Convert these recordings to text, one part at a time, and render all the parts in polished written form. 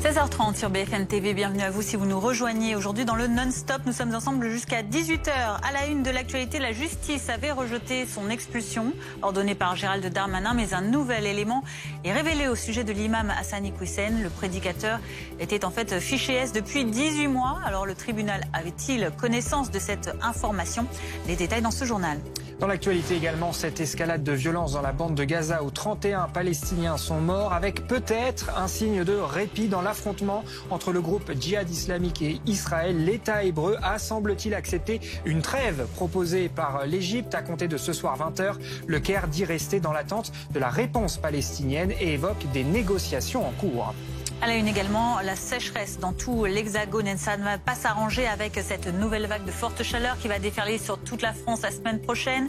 16h30 sur BFM TV, bienvenue à vous si vous nous rejoignez aujourd'hui dans le non-stop. Nous sommes ensemble jusqu'à 18h. À la une de l'actualité, la justice avait rejeté son expulsion ordonnée par Gérald Darmanin, mais un nouvel élément est révélé au sujet de l'imam Hassan Iquioussen. Le prédicateur était en fait fiché S depuis 18 mois. Alors le tribunal avait-il connaissance de cette information? Les détails dans ce journal. Dans l'actualité également, cette escalade de violence dans la bande de Gaza où 31 Palestiniens sont morts, avec peut-être un signe de répit dans l'affrontement entre le groupe djihad islamique et Israël. L'État hébreu a, semble-t-il, accepté une trêve proposée par l'Égypte à compter de ce soir 20h. Le Caire dit rester dans l'attente de la réponse palestinienne et évoque des négociations en cours. À la une également, la sécheresse dans tout l'Hexagone, et ça ne va pas s'arranger avec cette nouvelle vague de forte chaleur qui va déferler sur toute la France la semaine prochaine.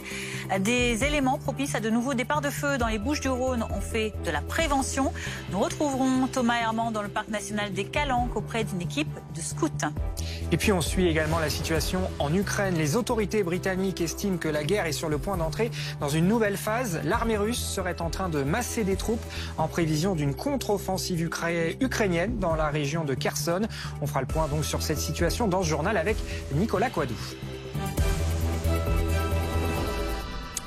Des éléments propices à de nouveaux départs de feu dans les Bouches-du-Rhône ont fait de la prévention. Nous retrouverons Thomas Herman dans le parc national des Calanques auprès d'une équipe de scouts. Et puis on suit également la situation en Ukraine. Les autorités britanniques estiment que la guerre est sur le point d'entrer dans une nouvelle phase. L'armée russe serait en train de masser des troupes en prévision d'une contre-offensive ukrainienne dans la région de Kherson. On fera le point donc sur cette situation dans ce journal avec Nicolas Coadou.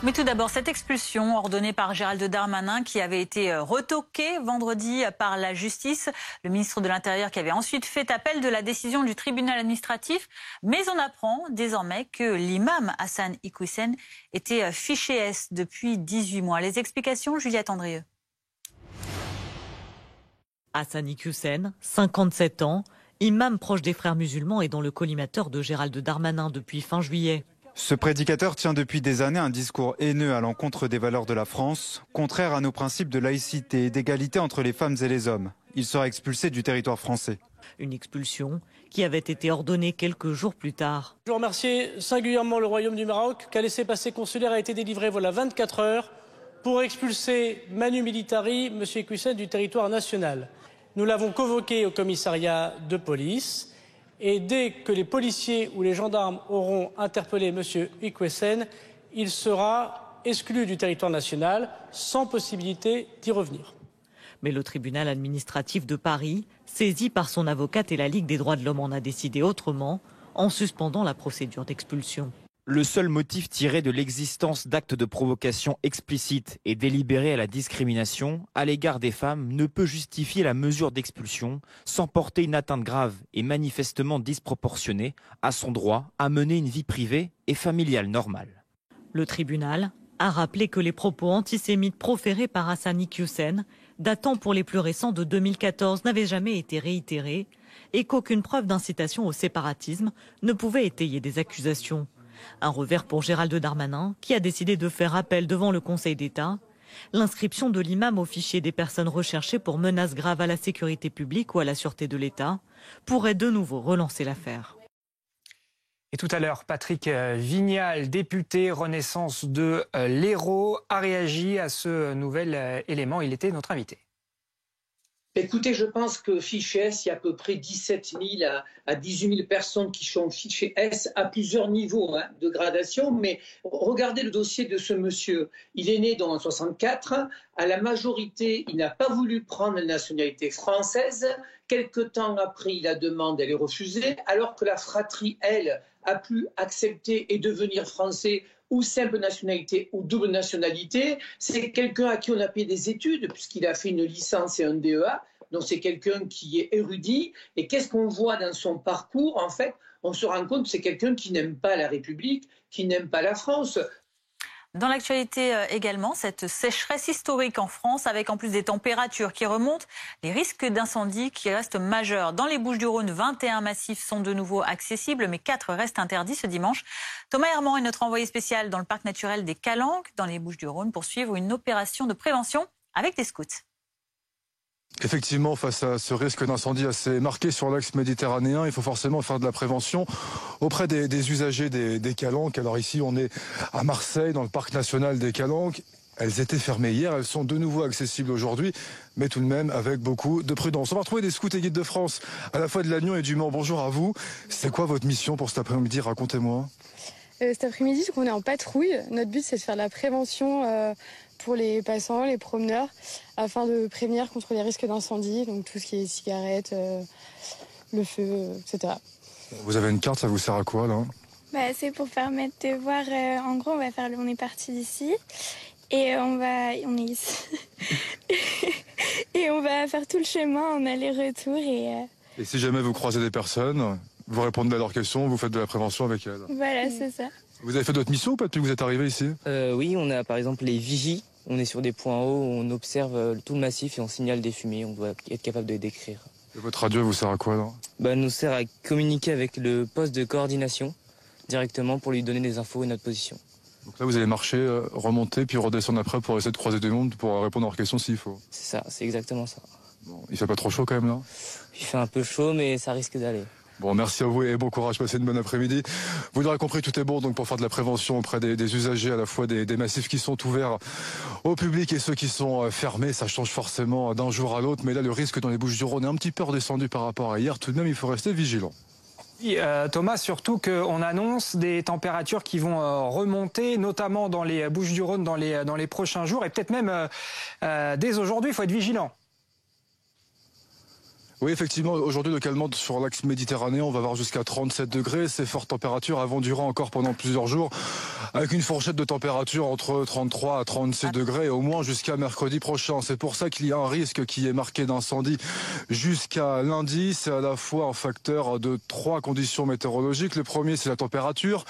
Mais tout d'abord, cette expulsion ordonnée par Gérald Darmanin qui avait été retoquée vendredi par la justice. Le ministre de l'Intérieur qui avait ensuite fait appel de la décision du tribunal administratif. Mais on apprend désormais que l'imam Hassan Iquioussen était fiché S depuis 18 mois. Les explications, Juliette Andrieux. Hassan Iquioussen, 57 ans, imam proche des frères musulmans et dans le collimateur de Gérald Darmanin depuis fin juillet. Ce prédicateur tient depuis des années un discours haineux à l'encontre des valeurs de la France, contraire à nos principes de laïcité et d'égalité entre les femmes et les hommes. Il sera expulsé du territoire français. Une expulsion qui avait été ordonnée quelques jours plus tard. Je veux remercier singulièrement le Royaume du Maroc, qu'un laissez-passer consulaire a été délivré voilà 24 heures pour expulser Manu Militari, M. Iquioussen, du territoire national. Nous l'avons convoqué au commissariat de police. Et dès que les policiers ou les gendarmes auront interpellé M. Iquioussen, il sera exclu du territoire national sans possibilité d'y revenir. Mais le tribunal administratif de Paris, saisi par son avocate et la Ligue des droits de l'homme, en a décidé autrement en suspendant la procédure d'expulsion. Le seul motif tiré de l'existence d'actes de provocation explicites et délibérés à la discrimination à l'égard des femmes ne peut justifier la mesure d'expulsion sans porter une atteinte grave et manifestement disproportionnée à son droit à mener une vie privée et familiale normale. Le tribunal a rappelé que les propos antisémites proférés par Hassan Iquioussen, datant pour les plus récents de 2014, n'avaient jamais été réitérés et qu'aucune preuve d'incitation au séparatisme ne pouvait étayer des accusations. Un revers pour Gérald Darmanin, qui a décidé de faire appel devant le Conseil d'État. L'inscription de l'imam au fichier des personnes recherchées pour menaces graves à la sécurité publique ou à la sûreté de l'État pourrait de nouveau relancer l'affaire. Et tout à l'heure, Patrick Vignal, député Renaissance de l'Hérault, a réagi à ce nouvel élément. Il était notre invité. Écoutez, je pense que fiché S, il y a à peu près 17 000 à 18 000 personnes qui sont fiché S à plusieurs niveaux de gradation. Mais regardez le dossier de ce monsieur. Il est né dans 1964. À la majorité, il n'a pas voulu prendre la nationalité française. Quelque temps après, la demande elle est refusée, alors que la fratrie, elle, a pu accepter et devenir français ou simple nationalité ou double nationalité. C'est quelqu'un à qui on a payé des études, puisqu'il a fait une licence et un DEA. Donc c'est quelqu'un qui est érudit. Et qu'est-ce qu'on voit dans son parcours? En fait, on se rend compte que c'est quelqu'un qui n'aime pas la République, qui n'aime pas la France. Dans l'actualité également, cette sécheresse historique en France, avec en plus des températures qui remontent, les risques d'incendie qui restent majeurs. Dans les Bouches-du-Rhône, 21 massifs sont de nouveau accessibles, mais 4 restent interdits ce dimanche. Thomas Herman est notre envoyé spécial dans le parc naturel des Calanques, dans les Bouches-du-Rhône, pour suivre une opération de prévention avec des scouts. Effectivement, face à ce risque d'incendie assez marqué sur l'axe méditerranéen, il faut forcément faire de la prévention auprès des usagers des Calanques. Alors ici, on est à Marseille, dans le parc national des Calanques. Elles étaient fermées hier, elles sont de nouveau accessibles aujourd'hui, mais tout de même avec beaucoup de prudence. On va retrouver des scouts et guides de France, à la fois de Lannion et du Mans. Bonjour à vous. C'est quoi votre mission pour cet après-midi? Racontez-moi. Cet après-midi, on est en patrouille. Notre but, c'est de faire de la prévention pour les passants, les promeneurs, afin de prévenir contre les risques d'incendie, donc tout ce qui est cigarettes, le feu, etc. Vous avez une carte, ça vous sert à quoi là? C'est pour permettre de voir, en gros on est parti d'ici et on est ici et on va faire tout le chemin en aller-retour Et si jamais vous croisez des personnes, vous répondez à leurs questions, vous faites de la prévention avec elles. Voilà, c'est ça. Vous avez fait d'autres missions ou pas depuis que vous êtes arrivé ici? Oui, on a par exemple les vigies. On est sur des points hauts, on observe tout le massif et on signale des fumées. On doit être capable de les décrire. Et votre radio vous sert à quoi là? Nous sert à communiquer avec le poste de coordination directement pour lui donner des infos et notre position. Donc là vous allez marcher, remonter, puis redescendre après pour essayer de croiser du monde pour répondre à leurs questions s'il faut. C'est ça, c'est exactement ça. Bon, il fait pas trop chaud quand même là? Il fait un peu chaud mais ça risque d'aller. Bon, merci à vous et bon courage, passez une bonne après-midi. Vous l'aurez compris, tout est bon donc pour faire de la prévention auprès des usagers, à la fois des massifs qui sont ouverts au public et ceux qui sont fermés. Ça change forcément d'un jour à l'autre, mais là le risque dans les Bouches-du-Rhône est un petit peu redescendu par rapport à hier. Tout de même, il faut rester vigilant. Thomas, surtout qu'on annonce des températures qui vont remonter, notamment dans les Bouches-du-Rhône dans les prochains jours et peut-être même dès aujourd'hui, il faut être vigilant. Oui, effectivement, aujourd'hui, localement, sur l'axe méditerranéen, on va avoir jusqu'à 37 degrés. Ces fortes températures vont durer encore pendant plusieurs jours, avec une fourchette de température entre 33 à 36 degrés, au moins jusqu'à mercredi prochain. C'est pour ça qu'il y a un risque qui est marqué d'incendie jusqu'à lundi. C'est à la fois un facteur de 3 conditions météorologiques. Le premier, c'est la température,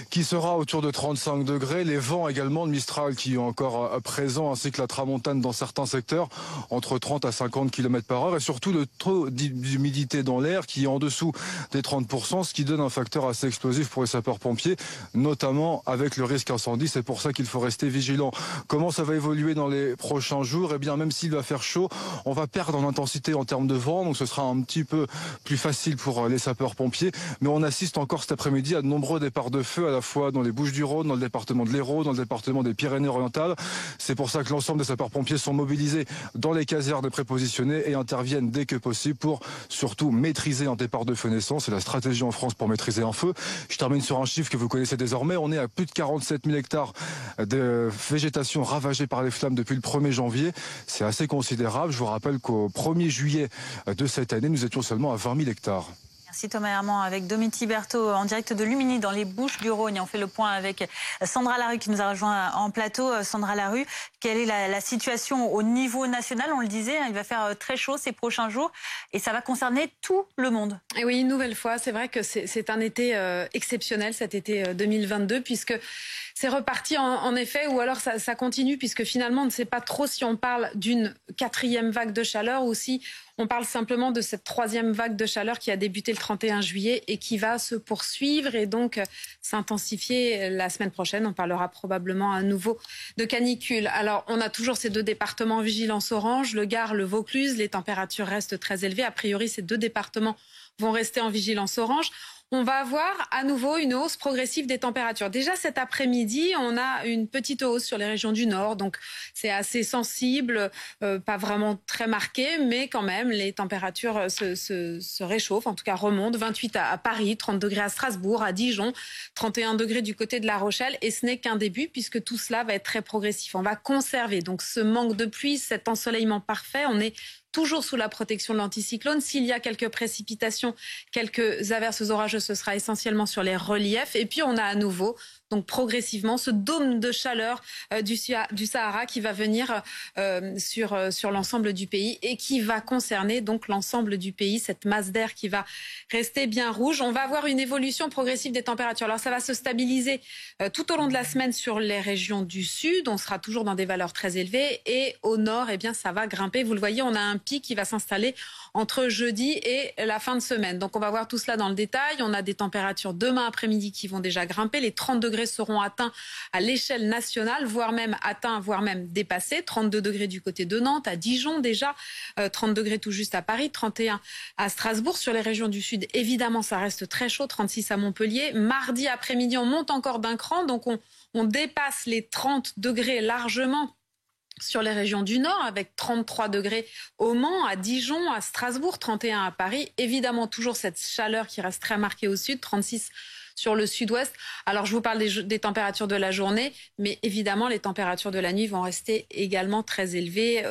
qui sera autour de 35 degrés. Les vents également de Mistral qui sont encore présents, ainsi que la tramontane dans certains secteurs, entre 30 à 50 km/h. Et surtout, le taux d'humidité dans l'air qui est en dessous des 30%, ce qui donne un facteur assez explosif pour les sapeurs-pompiers, notamment avec le risque incendie. C'est pour ça qu'il faut rester vigilant. Comment ça va évoluer dans les prochains jours? Eh bien, même s'il va faire chaud, on va perdre en intensité en termes de vent, donc ce sera un petit peu plus facile pour les sapeurs-pompiers. Mais on assiste encore cet après-midi à de nombreux départs de feu, à la fois dans les Bouches-du-Rhône, dans le département de l'Hérault, dans le département des Pyrénées-Orientales. C'est pour ça que l'ensemble des sapeurs-pompiers sont mobilisés dans les casernes prépositionnées et interviennent dès que possible pour surtout maîtriser un départ de feu naissant. C'est la stratégie en France pour maîtriser un feu. Je termine sur un chiffre que vous connaissez désormais. On est à plus de 47 000 hectares de végétation ravagée par les flammes depuis le 1er janvier. C'est assez considérable. Je vous rappelle qu'au 1er juillet de cette année, nous étions seulement à 20 000 hectares. Merci Thomas Herman avec Dominique Berthaud en direct de Lumini dans les Bouches-du-Rhône. Et on fait le point avec Sandra Larue qui nous a rejoint en plateau. Sandra Larue, quelle est la situation au niveau national? On le disait, il va faire très chaud ces prochains jours et ça va concerner tout le monde. Et oui, une nouvelle fois, c'est vrai que c'est un été exceptionnel, cet été 2022, puisque c'est reparti en effet, ou alors ça continue, puisque finalement on ne sait pas trop si on parle d'une 4e vague de chaleur ou si on parle simplement de cette 3e vague de chaleur qui a débuté le 31 juillet et qui va se poursuivre et donc s'intensifier la semaine prochaine. On parlera probablement à nouveau de canicule. Alors, on a toujours ces 2 départements en vigilance orange, le Gard, le Vaucluse. Les températures restent très élevées. A priori, ces 2 départements vont rester en vigilance orange. On va avoir à nouveau une hausse progressive des températures. Déjà cet après-midi, on a une petite hausse sur les régions du Nord, donc c'est assez sensible, pas vraiment très marqué, mais quand même les températures se réchauffent, en tout cas remontent. 28 à Paris, 30 degrés à Strasbourg, à Dijon, 31 degrés du côté de La Rochelle, et ce n'est qu'un début puisque tout cela va être très progressif. On va conserver donc ce manque de pluie, cet ensoleillement parfait. On est toujours sous la protection de l'anticyclone. S'il y a quelques précipitations, quelques averses orageuses, ce sera essentiellement sur les reliefs. Et puis, on a à nouveau, donc progressivement, ce dôme de chaleur du Sahara qui va venir sur l'ensemble du pays et qui va concerner donc l'ensemble du pays, cette masse d'air qui va rester bien rouge. On va avoir une évolution progressive des températures. Alors, ça va se stabiliser tout au long de la semaine sur les régions du sud. On sera toujours dans des valeurs très élevées. Et au nord, eh bien, ça va grimper. Vous le voyez, on a un pic qui va s'installer entre jeudi et la fin de semaine. Donc on va voir tout cela dans le détail. On a des températures demain après-midi qui vont déjà grimper. Les 30 degrés seront atteints à l'échelle nationale, voire même atteints, voire même dépassés. 32 degrés du côté de Nantes, à Dijon déjà, 30 degrés tout juste à Paris, 31 à Strasbourg. Sur les régions du sud, évidemment, ça reste très chaud, 36 à Montpellier. Mardi après-midi, on monte encore d'un cran, donc on dépasse les 30 degrés largement sur les régions du Nord, avec 33 degrés au Mans, à Dijon, à Strasbourg, 31 à Paris. Évidemment, toujours cette chaleur qui reste très marquée au sud, 36 sur le sud-ouest. Alors je vous parle des températures de la journée, mais évidemment les températures de la nuit vont rester également très élevées.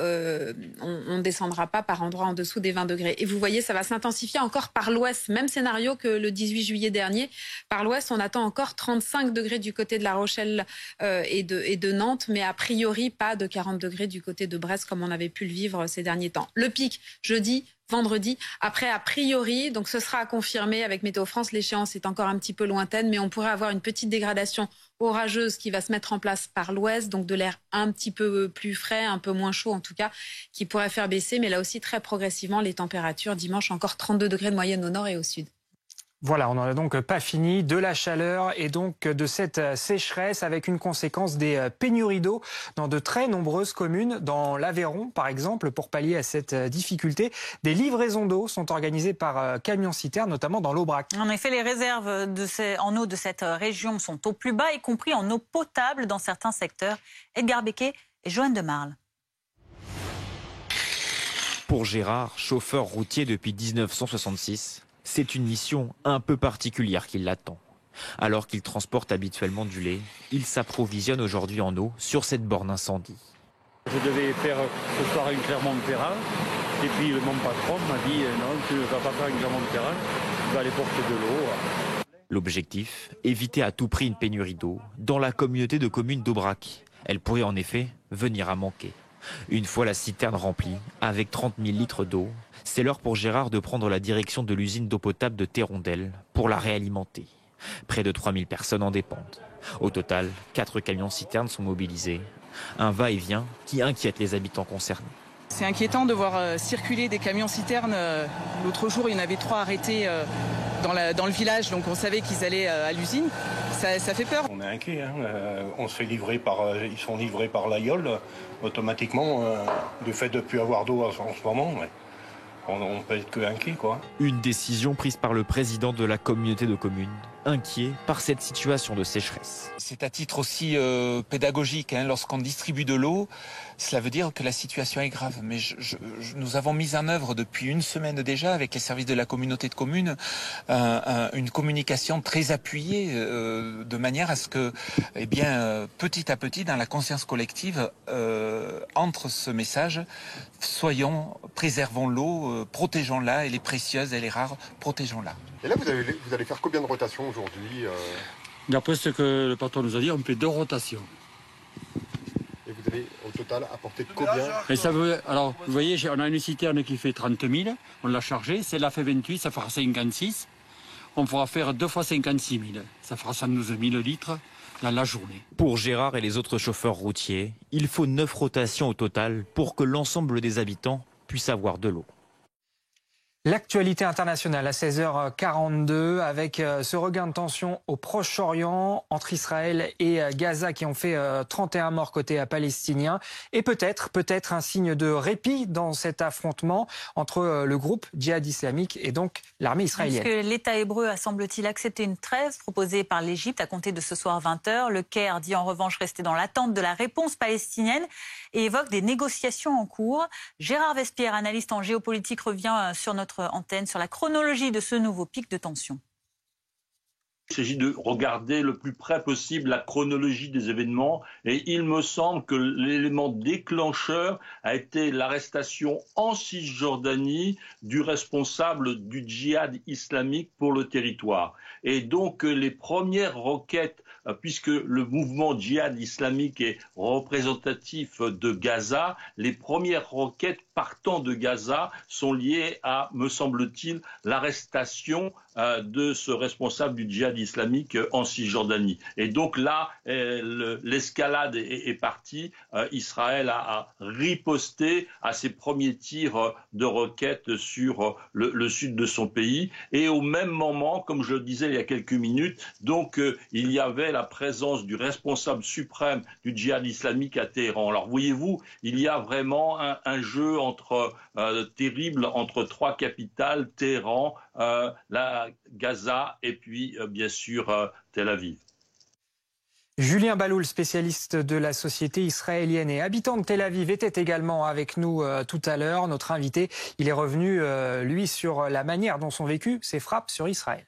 On ne descendra pas par endroits en dessous des 20 degrés. Et vous voyez, ça va s'intensifier encore par l'ouest. Même scénario que le 18 juillet dernier. Par l'ouest, on attend encore 35 degrés du côté de La Rochelle et de Nantes, mais a priori pas de 40 degrés du côté de Brest comme on avait pu le vivre ces derniers temps. Le pic, jeudi, vendredi. Après, a priori, donc ce sera à confirmer avec Météo France, l'échéance est encore un petit peu lointaine, mais on pourrait avoir une petite dégradation orageuse qui va se mettre en place par l'ouest, donc de l'air un petit peu plus frais, un peu moins chaud en tout cas, qui pourrait faire baisser, mais là aussi très progressivement les températures. Dimanche, encore 32 degrés de moyenne au nord et au sud. Voilà, on n'en a donc pas fini de la chaleur et donc de cette sécheresse avec une conséquence des pénuries d'eau dans de très nombreuses communes. Dans l'Aveyron, par exemple, pour pallier à cette difficulté, des livraisons d'eau sont organisées par camions-citernes, notamment dans l'Aubrac. En effet, les réserves en eau de cette région sont au plus bas, y compris en eau potable dans certains secteurs. Edgar Becquet et Joanne de Marle. Pour Gérard, chauffeur routier depuis 1966, c'est une mission un peu particulière qui l'attend. Alors qu'il transporte habituellement du lait, il s'approvisionne aujourd'hui en eau sur cette borne incendie. Je devais faire ce soir une Clermont-Ferrand, et puis mon patron m'a dit non, tu ne vas pas faire une Clermont-Ferrand, tu vas aller porter de l'eau. L'objectif, éviter à tout prix une pénurie d'eau dans la communauté de communes d'Aubrac. Elle pourrait en effet venir à manquer. Une fois la citerne remplie, avec 30 000 litres d'eau, c'est l'heure pour Gérard de prendre la direction de l'usine d'eau potable de Thérondelle pour la réalimenter. Près de 3000 personnes en dépendent. Au total, 4 camions-citernes sont mobilisés. Un va-et-vient qui inquiète les habitants concernés. C'est inquiétant de voir circuler des camions-citernes. L'autre jour, il y en avait 3 arrêtés dans le village, donc on savait qu'ils allaient à l'usine. Ça fait peur. On est inquiet. On se fait livrer ils sont livrés par l'Aïol automatiquement. Du fait de ne plus avoir d'eau en ce moment, on peut être que inquiet, quoi. Une décision prise par le président de la communauté de communes, inquiet par cette situation de sécheresse. C'est à titre aussi pédagogique. Lorsqu'on distribue de l'eau, cela veut dire que la situation est grave. Mais nous avons mis en œuvre depuis une semaine déjà, avec les services de la communauté de communes, une communication très appuyée, de manière à ce que, petit à petit, dans la conscience collective, entre ce message, préservons l'eau, protégeons-la, elle est précieuse, elle est rare, protégeons-la. Et là, vous allez faire combien de rotations aujourd'hui D'après ce que le patron nous a dit, on fait 2 rotations. Et vous allez au total apporter combien? Et ça veut, alors, vous voyez, on a une citerne qui fait 30 000, on l'a chargée, celle-là fait 28, ça fera 56. On pourra faire 2 fois 56 000, ça fera 112 000 litres dans la journée. Pour Gérard et les autres chauffeurs routiers, il faut 9 rotations au total pour que l'ensemble des habitants puissent avoir de l'eau. L'actualité internationale à 16h42 avec ce regain de tension au Proche-Orient entre Israël et Gaza qui ont fait 31 morts côté palestinien et peut-être un signe de répit dans cet affrontement entre le groupe djihad islamique et donc l'armée israélienne. Parce que l'État hébreu a semble-t-il accepté une trêve proposée par l'Égypte à compter de ce soir 20h. Le Caire dit en revanche rester dans l'attente de la réponse palestinienne et évoque des négociations en cours. Gérard Vespierre, analyste en géopolitique, revient sur notre antenne sur la chronologie de ce nouveau pic de tension. Il s'agit de regarder le plus près possible la chronologie des événements et il me semble que l'élément déclencheur a été l'arrestation en Cisjordanie du responsable du djihad islamique pour le territoire. Et donc les premières requêtes, puisque le mouvement djihad islamique est représentatif de Gaza, les premières requêtes partant de Gaza sont liées à, me semble-t-il, l'arrestation de ce responsable du djihad islamique en Cisjordanie. Et donc là, l'escalade est partie. Israël a riposté à ses premiers tirs de roquettes sur le sud de son pays. Et au même moment, comme je le disais il y a quelques minutes, donc il y avait la présence du responsable suprême du djihad islamique à Téhéran. Alors voyez-vous, il y a vraiment un jeu terrible entre 3 capitales, Téhéran, la Gaza et puis bien sûr Tel Aviv. Julien Baloul, spécialiste de la société israélienne et habitant de Tel Aviv, était également avec nous tout à l'heure. Notre invité, il est revenu, lui, sur la manière dont sont vécues ces frappes sur Israël.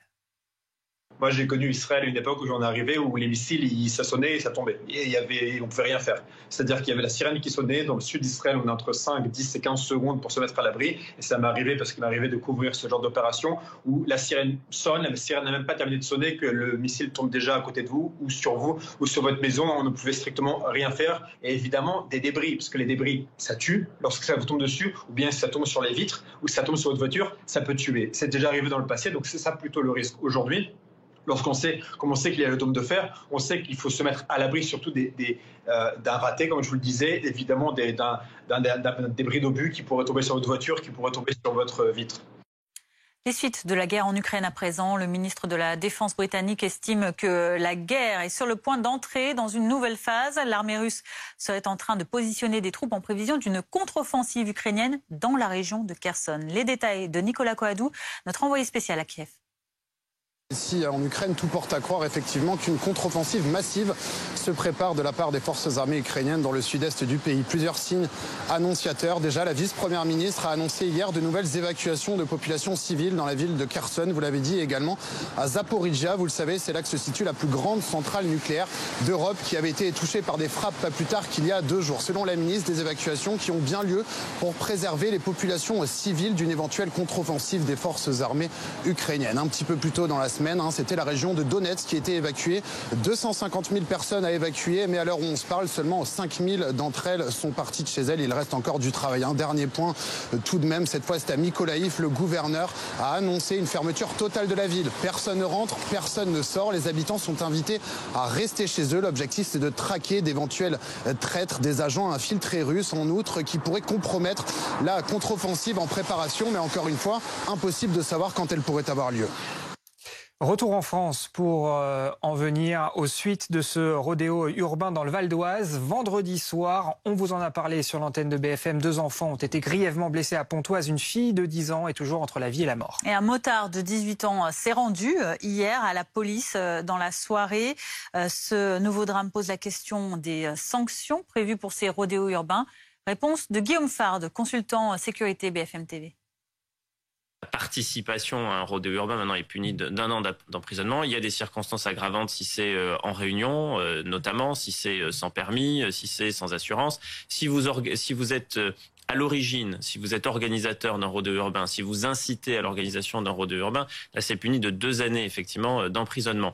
Moi, j'ai connu Israël à une époque où j'en arrivais où les missiles, ça sonnait et ça tombait. Et on ne pouvait rien faire. C'est-à-dire qu'il y avait la sirène qui sonnait. Dans le sud d'Israël, on est entre 5, 10 et 15 secondes pour se mettre à l'abri. Et ça m'est arrivé parce qu'il m'arrivait de couvrir ce genre d'opération où la sirène sonne, la sirène n'a même pas terminé de sonner, que le missile tombe déjà à côté de vous ou sur votre maison. On ne pouvait strictement rien faire. Et évidemment, des débris, parce que les débris, ça tue lorsque ça vous tombe dessus, ou bien si ça tombe sur les vitres, ou si ça tombe sur votre voiture, ça peut tuer. C'est déjà arrivé dans le passé, donc c'est ça plutôt le risque aujourd'hui. Lorsqu'on sait, comme on sait qu'il y a le dôme de fer, on sait qu'il faut se mettre à l'abri surtout d'un raté, comme je vous le disais, évidemment d'un débris d'obus qui pourrait tomber sur votre voiture, qui pourrait tomber sur votre vitre. Les suites de la guerre en Ukraine à présent, le ministre de la Défense britannique estime que la guerre est sur le point d'entrer dans une nouvelle phase. L'armée russe serait en train de positionner des troupes en prévision d'une contre-offensive ukrainienne dans la région de Kherson. Les détails de Nicolas Coadou, notre envoyé spécial à Kiev. Ici en Ukraine, tout porte à croire effectivement qu'une contre-offensive massive se prépare de la part des forces armées ukrainiennes dans le sud-est du pays. Plusieurs signes annonciateurs. Déjà, la vice-première ministre a annoncé hier de nouvelles évacuations de populations civiles dans la ville de Kherson. Vous l'avez dit également à Zaporizhzhia. Vous le savez, c'est là que se situe la plus grande centrale nucléaire d'Europe qui avait été touchée par des frappes pas plus tard qu'il y a 2 jours. Selon la ministre, des évacuations qui ont bien lieu pour préserver les populations civiles d'une éventuelle contre-offensive des forces armées ukrainiennes. Un petit peu plus tôt dans la semaine, c'était la région de Donetsk qui était évacuée. 250 000 personnes à évacuer, mais à l'heure où on se parle, seulement 5 000 d'entre elles sont parties de chez elles. Il reste encore du travail. Un dernier point, tout de même, cette fois c'est à Mykolaïv. Le gouverneur a annoncé une fermeture totale de la ville. Personne ne rentre, personne ne sort. Les habitants sont invités à rester chez eux. L'objectif, c'est de traquer d'éventuels traîtres, des agents infiltrés russes, en outre, qui pourraient compromettre la contre-offensive en préparation. Mais encore une fois, impossible de savoir quand elle pourrait avoir lieu. Retour en France pour en venir aux suites de ce rodéo urbain dans le Val d'Oise. Vendredi soir, on vous en a parlé sur l'antenne de BFM. 2 enfants ont été grièvement blessés à Pontoise. Une fille de 10 ans est toujours entre la vie et la mort. Et un motard de 18 ans s'est rendu hier à la police dans la soirée. Ce nouveau drame pose la question des sanctions prévues pour ces rodéos urbains. Réponse de Guillaume Fard, consultant sécurité BFM TV. La participation à un rodéo urbain maintenant est punie d'1 an d'emprisonnement. Il y a des circonstances aggravantes si c'est en réunion, notamment si c'est sans permis, si c'est sans assurance. Si vous êtes à l'origine, si vous êtes organisateur d'un rodéo urbain, si vous incitez à l'organisation d'un rodéo urbain, là c'est puni de 2 années effectivement d'emprisonnement.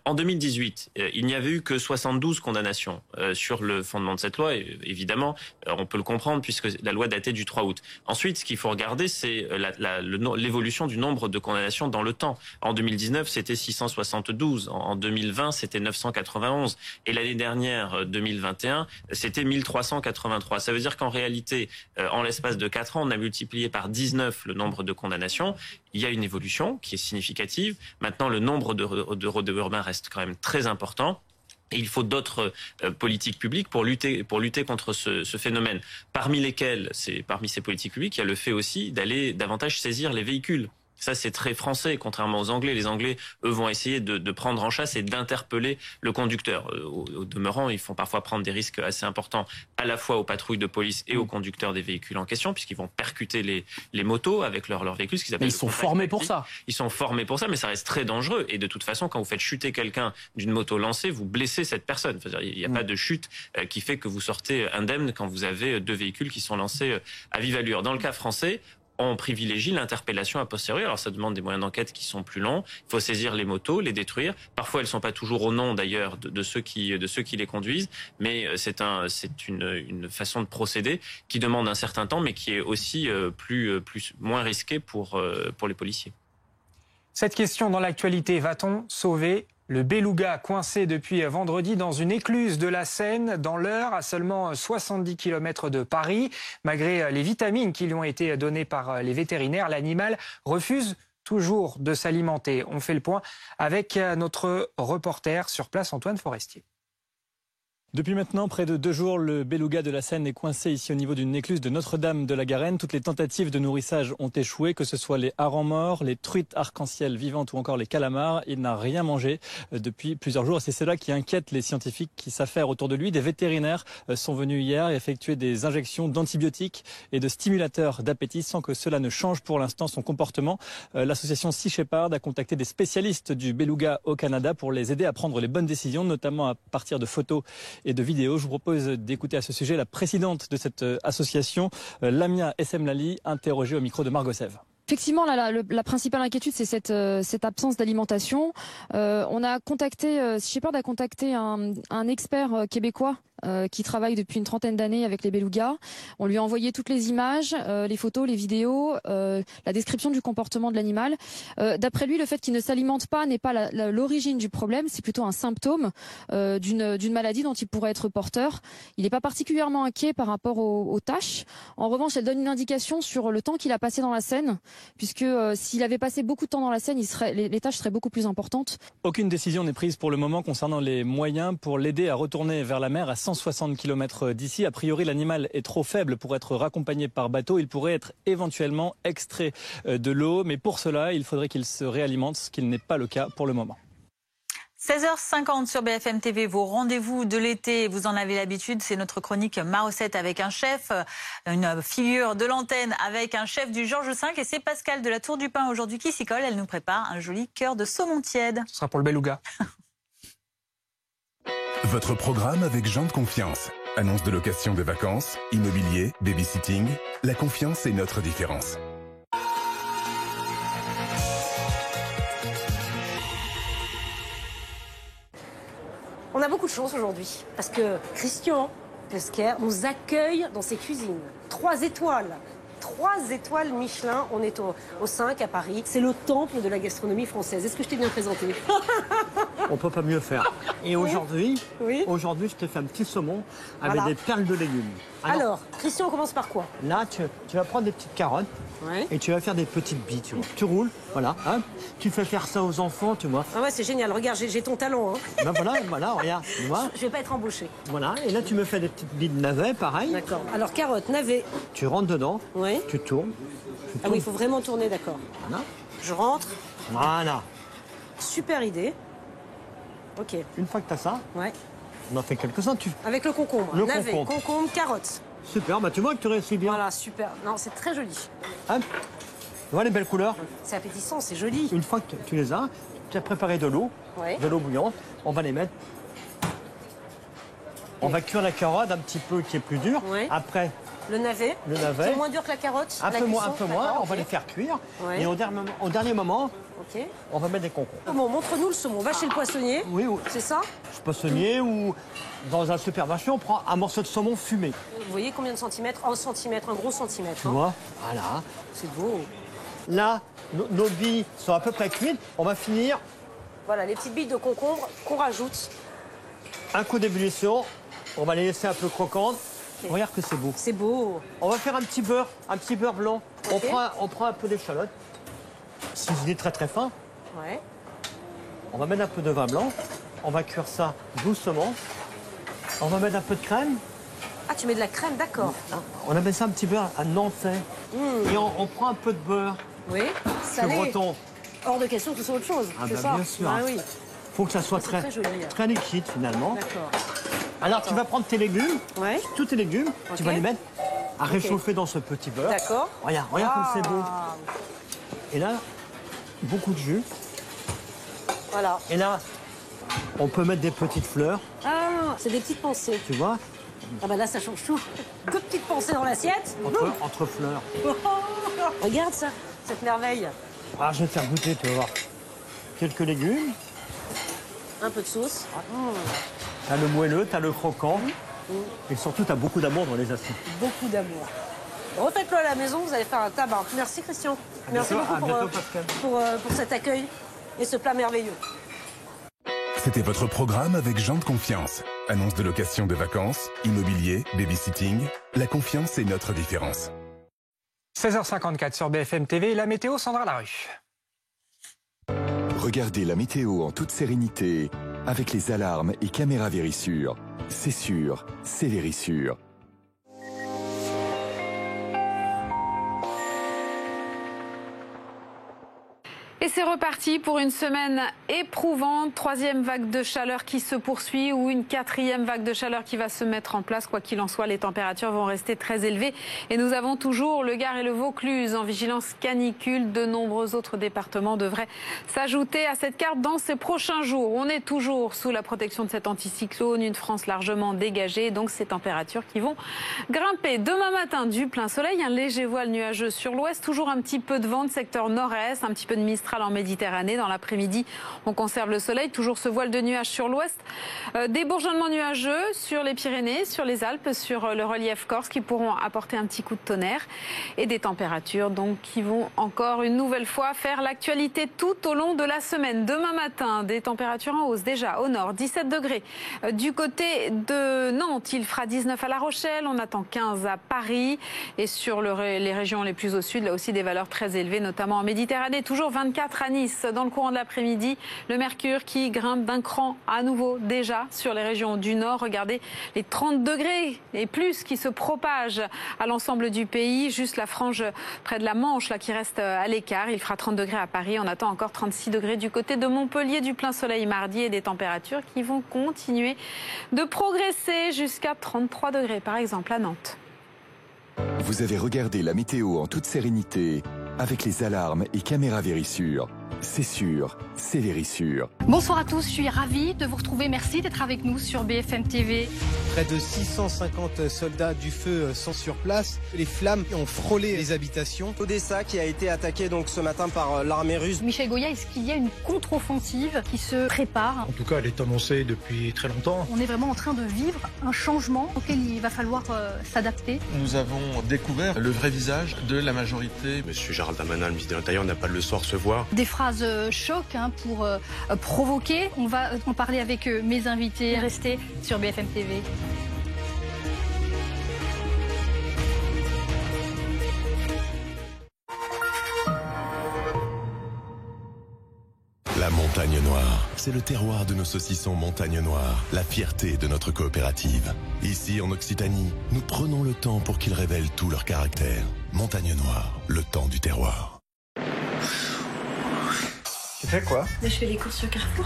En 2018, il n'y avait eu que 72 condamnations sur le fondement de cette loi. Et, évidemment, on peut le comprendre puisque la loi datait du 3 août. Ensuite, ce qu'il faut regarder, c'est l'évolution du nombre de condamnations dans le temps. En 2019, c'était 672. En 2020, c'était 991. Et l'année dernière, 2021, c'était 1383. Ça veut dire qu'en réalité, en l'espace de 4 ans, on a multiplié par 19 le nombre de condamnations. Il y a une évolution qui est significative. Maintenant, le nombre de rodéos urbains reste quand même très important. Et il faut d'autres politiques publiques pour lutter contre ce phénomène. Parmi ces politiques publiques, il y a le fait aussi d'aller davantage saisir les véhicules. Ça, c'est très français, contrairement aux Anglais. Les Anglais, eux, vont essayer de prendre en chasse et d'interpeller le conducteur. Au demeurant, ils font parfois prendre des risques assez importants, à la fois aux patrouilles de police et aux conducteurs des véhicules en question, puisqu'ils vont percuter les motos avec leurs véhicules. Ce qu'ils appellent ils sont formés pour ça. Ils sont formés pour ça, mais ça reste très dangereux. Et de toute façon, quand vous faites chuter quelqu'un d'une moto lancée, vous blessez cette personne. C'est-à-dire, il n'y a pas de chute qui fait que vous sortez indemne quand vous avez 2 véhicules qui sont lancés à vive allure. Dans le cas français, on privilégie l'interpellation a posteriori. Alors ça demande des moyens d'enquête qui sont plus longs. Il faut saisir les motos, les détruire. Parfois elles sont pas toujours au nom d'ailleurs de ceux qui les conduisent, mais c'est une façon de procéder qui demande un certain temps, mais qui est aussi moins risquée pour les policiers. Cette question dans l'actualité, va-t-on sauver le beluga coincé depuis vendredi dans une écluse de la Seine, dans l'Eure, à seulement 70 km de Paris? Malgré les vitamines qui lui ont été données par les vétérinaires, l'animal refuse toujours de s'alimenter. On fait le point avec notre reporter sur place, Antoine Forestier. Depuis maintenant près de 2 jours, le beluga de la Seine est coincé ici au niveau d'une écluse de Notre-Dame de la Garenne. Toutes les tentatives de nourrissage ont échoué, que ce soit les harengs morts, les truites arc-en-ciel vivantes ou encore les calamars. Il n'a rien mangé depuis plusieurs jours. C'est cela qui inquiète les scientifiques qui s'affairent autour de lui. Des vétérinaires sont venus hier effectuer des injections d'antibiotiques et de stimulateurs d'appétit sans que cela ne change pour l'instant son comportement. L'association Sea Shepherd a contacté des spécialistes du beluga au Canada pour les aider à prendre les bonnes décisions, notamment à partir de photos et de vidéos. Je vous propose d'écouter à ce sujet la présidente de cette association, Lamia Essemlali, interrogée au micro de Margot Sève. Effectivement, la principale inquiétude, c'est cette absence d'alimentation. On a contacté, Sea Shepherd a contacté un expert québécois qui travaille depuis une trentaine d'années avec les belugas. On lui a envoyé toutes les images, les photos, les vidéos, la description du comportement de l'animal. D'après lui, le fait qu'il ne s'alimente pas n'est pas l'origine du problème, c'est plutôt un symptôme d'une maladie dont il pourrait être porteur. Il n'est pas particulièrement inquiet par rapport aux tâches. En revanche, elle donne une indication sur le temps qu'il a passé dans la Seine, puisque s'il avait passé beaucoup de temps dans la Seine, les tâches seraient beaucoup plus importantes. Aucune décision n'est prise pour le moment concernant les moyens pour l'aider à retourner vers la mer à 160 km d'ici. A priori, l'animal est trop faible pour être raccompagné par bateau. Il pourrait être éventuellement extrait de l'eau, mais pour cela, il faudrait qu'il se réalimente, ce qui n'est pas le cas pour le moment. 16h50 sur BFM TV, vos rendez-vous de l'été, vous en avez l'habitude, c'est notre chronique Marocette avec un chef, une figure de l'antenne avec un chef du Georges V, et c'est Pascal de la Tour du Pin aujourd'hui qui s'y colle. Elle nous prépare un joli cœur de saumon tiède. Ce sera pour le beluga. Votre programme avec Jean de Confiance. Annonce de location de vacances, immobilier, babysitting. La confiance est notre différence. On a beaucoup de chance aujourd'hui parce que Christian Pesquer nous accueille dans ses cuisines. 3 étoiles. 3 étoiles Michelin. On est au 5 à Paris. C'est le temple de la gastronomie française. Est-ce que je t'ai bien présenté? On peut pas mieux faire. Et aujourd'hui, oui. Je te fais un petit saumon avec Voilà. des perles de légumes. Alors, Christian, on commence par quoi? Là, tu vas prendre des petites carottes et tu vas faire des petites billes, tu vois. Tu roules, voilà. Hein. Tu fais faire ça aux enfants, tu vois. Ah ouais, c'est génial. Regarde, j'ai ton talent. Hein. Ben voilà, regarde, tu vois. Je vais pas être embauché. Voilà, et là, tu me fais des petites billes de navet, pareil. D'accord. Alors, carotte, navet. Tu rentres dedans, oui. tu tournes. Ah oui, il faut vraiment tourner, d'accord. Voilà. Je rentre. Voilà. Super idée. Ok. Une fois que tu as ça, ouais. On en fait quelques-uns. Avec le concombre. Le navet, concombre, carotte. Super, bah tu vois que tu réussis bien. Voilà, super. Non, c'est très joli. Hein, tu vois les belles couleurs? C'est appétissant, c'est joli. Une fois que tu les as, tu as préparé de l'eau, de l'eau bouillante. On va les mettre. On va cuire la carotte un petit peu qui est plus dure. Ouais. Après, le navet. C'est moins dur que la carotte. Un peu moins. On va les faire cuire. Ouais. Et au dernier moment, on va mettre des concombres. Bon, montre-nous le saumon. On va chez le poissonnier. Oui. C'est ça? Le poissonnier ou dans un supermarché, on prend un morceau de saumon fumé. Vous voyez combien de centimètres? 1 centimètre, un gros centimètre. Tu vois? Voilà. C'est beau. Là, nos billes sont à peu près cuites. On va finir. Voilà, les petites billes de concombre qu'on rajoute. Un coup d'ébullition. On va les laisser un peu croquantes. Okay. Regarde que c'est beau. C'est beau. On va faire un petit beurre blanc. Okay. On prend un peu d'échalote. Ciselé très très fin. Ouais. On va mettre un peu de vin blanc. On va cuire ça doucement. On va mettre un peu de crème. Ah, tu mets de la crème, d'accord. On appelle ça un petit beurre à nantais. Et on prend un peu de beurre. Oui, salé. Breton. Hors de question que ce soit autre chose. Ah c'est bah ça. bien sûr. Ah oui. Faut que ça soit très liquide finalement. D'accord. Alors tu vas prendre tes légumes, tous tes légumes, tu vas les mettre à réchauffer dans ce petit beurre. D'accord. Regarde comme c'est beau. Et là, beaucoup de jus. Voilà. Et là, on peut mettre des petites fleurs. Ah, c'est des petites pensées. Tu vois? Ah bah là, ça change tout. 2 petites pensées dans l'assiette. Entre fleurs. Regarde ça, cette merveille. Ah, je vais te faire goûter, tu vas voir. Quelques légumes. Un peu de sauce. T'as le moelleux, t'as le croquant. Et surtout, t'as beaucoup d'amour dans les assiettes. Beaucoup d'amour. Refaites-le à la maison, vous allez faire un tabac. Merci Christian. Merci beaucoup pour cet accueil et ce plat merveilleux. C'était votre programme avec Jean de Confiance. Annonce de location de vacances, immobilier, babysitting. La confiance est notre différence. 16h54 sur BFM TV, la météo, Sandra Larue. Regardez la météo en toute sérénité avec les alarmes et caméras Vérissure. C'est sûr, c'est Vérissure. Et c'est reparti pour une semaine éprouvante. Troisième vague de chaleur qui se poursuit ou une quatrième vague de chaleur qui va se mettre en place. Quoi qu'il en soit, les températures vont rester très élevées. Et nous avons toujours le Gard et le Vaucluse en vigilance canicule. De nombreux autres départements devraient s'ajouter à cette carte dans ces prochains jours. On est toujours sous la protection de cet anticyclone, une France largement dégagée. Donc ces températures qui vont grimper. Demain matin, du plein soleil, un léger voile nuageux sur l'ouest. Toujours un petit peu de vent de secteur nord-est, un petit peu de mistral en Méditerranée. Dans l'après-midi, on conserve le soleil, toujours ce voile de nuages sur l'ouest. Des bourgeonnements nuageux sur les Pyrénées, sur les Alpes, sur le relief corse qui pourront apporter un petit coup de tonnerre et des températures donc qui vont encore une nouvelle fois faire l'actualité tout au long de la semaine. Demain matin, des températures en hausse déjà au nord, 17 degrés. Du côté de Nantes, il fera 19 à La Rochelle, on attend 15 à Paris et sur les régions les plus au sud, là aussi des valeurs très élevées, notamment en Méditerranée, toujours 24 à Nice dans le courant de l'après-midi. Le mercure qui grimpe d'un cran à nouveau déjà sur les régions du nord. Regardez les 30 degrés et plus qui se propagent à l'ensemble du pays. Juste la frange près de la Manche là qui reste à l'écart. Il fera 30 degrés à Paris. On attend encore 36 degrés du côté de Montpellier. Du plein soleil mardi et des températures qui vont continuer de progresser jusqu'à 33 degrés par exemple à Nantes. Vous avez regardé la météo en toute sérénité avec les alarmes et caméras Vérissure. C'est sûr, c'est Vérissure. Bonsoir à tous, je suis ravie de vous retrouver. Merci d'être avec nous sur BFM TV. Près de 650 soldats du feu sont sur place. Les flammes ont frôlé les habitations. Odessa qui a été attaquée donc ce matin par l'armée russe. Michel Goya, est-ce qu'il y a une contre-offensive qui se prépare? En tout cas, elle est annoncée depuis très longtemps. On est vraiment en train de vivre un changement auquel il va falloir s'adapter. Nous avons découvert le vrai visage de la majorité. Monsieur Gérald Darmanin, le ministre de l'Intérieur, n'a pas le soir recevoir. Des phrases choc pour provoquer. On va en parler avec mes invités. Restez sur BFM TV. La Montagne Noire, c'est le terroir de nos saucissons Montagne Noire, la fierté de notre coopérative. Ici, en Occitanie, nous prenons le temps pour qu'ils révèlent tout leur caractère. Montagne Noire, le temps du terroir. Tu fais quoi? Je fais les courses sur Carrefour.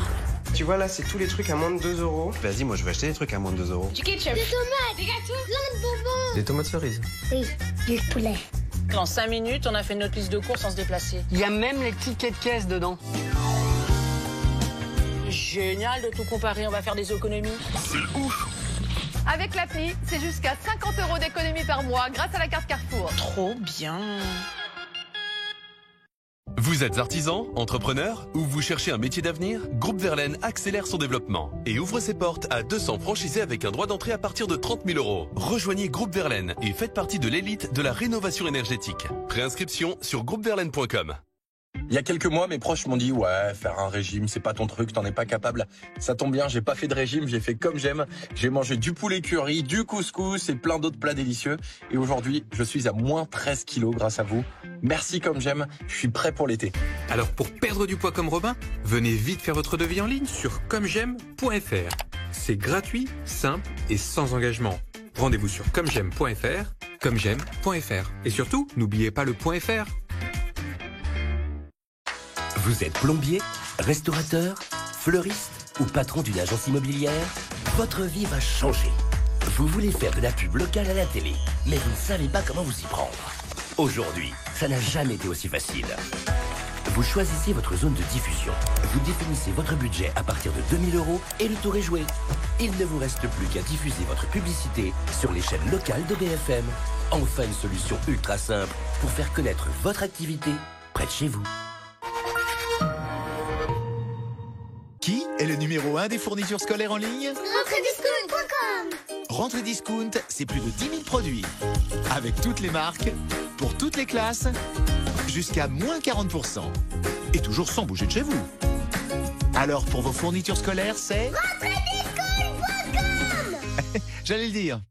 Tu vois là, c'est tous les trucs à moins de 2 euros. Vas-y, moi je vais acheter des trucs à moins de 2 euros. Du ketchup. Des tomates, des gâteaux, plein de bonbons. Des tomates cerises. Oui, du poulet. En 5 minutes, on a fait notre liste de courses sans se déplacer. Il y a même les tickets de caisse dedans. Génial de tout comparer, on va faire des économies. C'est ouf. Avec l'appli, c'est jusqu'à 50 € d'économie par mois grâce à la carte Carrefour. Trop bien. Vous êtes artisan, entrepreneur ou vous cherchez un métier d'avenir? Groupe Verlaine accélère son développement et ouvre ses portes à 200 franchisés avec un droit d'entrée à partir de 30 000 €. Rejoignez Groupe Verlaine et faites partie de l'élite de la rénovation énergétique. Préinscription sur groupeverlaine.com. Il y a quelques mois, mes proches m'ont dit « Ouais, faire un régime, c'est pas ton truc, t'en es pas capable. » Ça tombe bien, j'ai pas fait de régime, j'ai fait comme j'aime. J'ai mangé du poulet curry, du couscous et plein d'autres plats délicieux. Et aujourd'hui, je suis à moins 13 kilos grâce à vous. Merci comme j'aime, je suis prêt pour l'été. Alors pour perdre du poids comme Robin, venez vite faire votre devis en ligne sur commej'aime.fr. C'est gratuit, simple et sans engagement. Rendez-vous sur commej'aime.fr, commej'aime.fr. Et surtout, n'oubliez pas le .fr. Vous êtes plombier, restaurateur, fleuriste ou patron d'une agence immobilière? Votre vie va changer. Vous voulez faire de la pub locale à la télé, mais vous ne savez pas comment vous y prendre. Aujourd'hui, ça n'a jamais été aussi facile. Vous choisissez votre zone de diffusion. Vous définissez votre budget à partir de 2 000 € et le tour est joué. Il ne vous reste plus qu'à diffuser votre publicité sur les chaînes locales de BFM. Enfin une solution ultra simple pour faire connaître votre activité près de chez vous. Qui est le numéro 1 des fournitures scolaires en ligne? Rentrediscount.com. Rentrediscount, c'est plus de 10 000 produits. Avec toutes les marques, pour toutes les classes, jusqu'à moins 40%. Et toujours sans bouger de chez vous. Alors pour vos fournitures scolaires, c'est... Rentrediscount.com. J'allais le dire.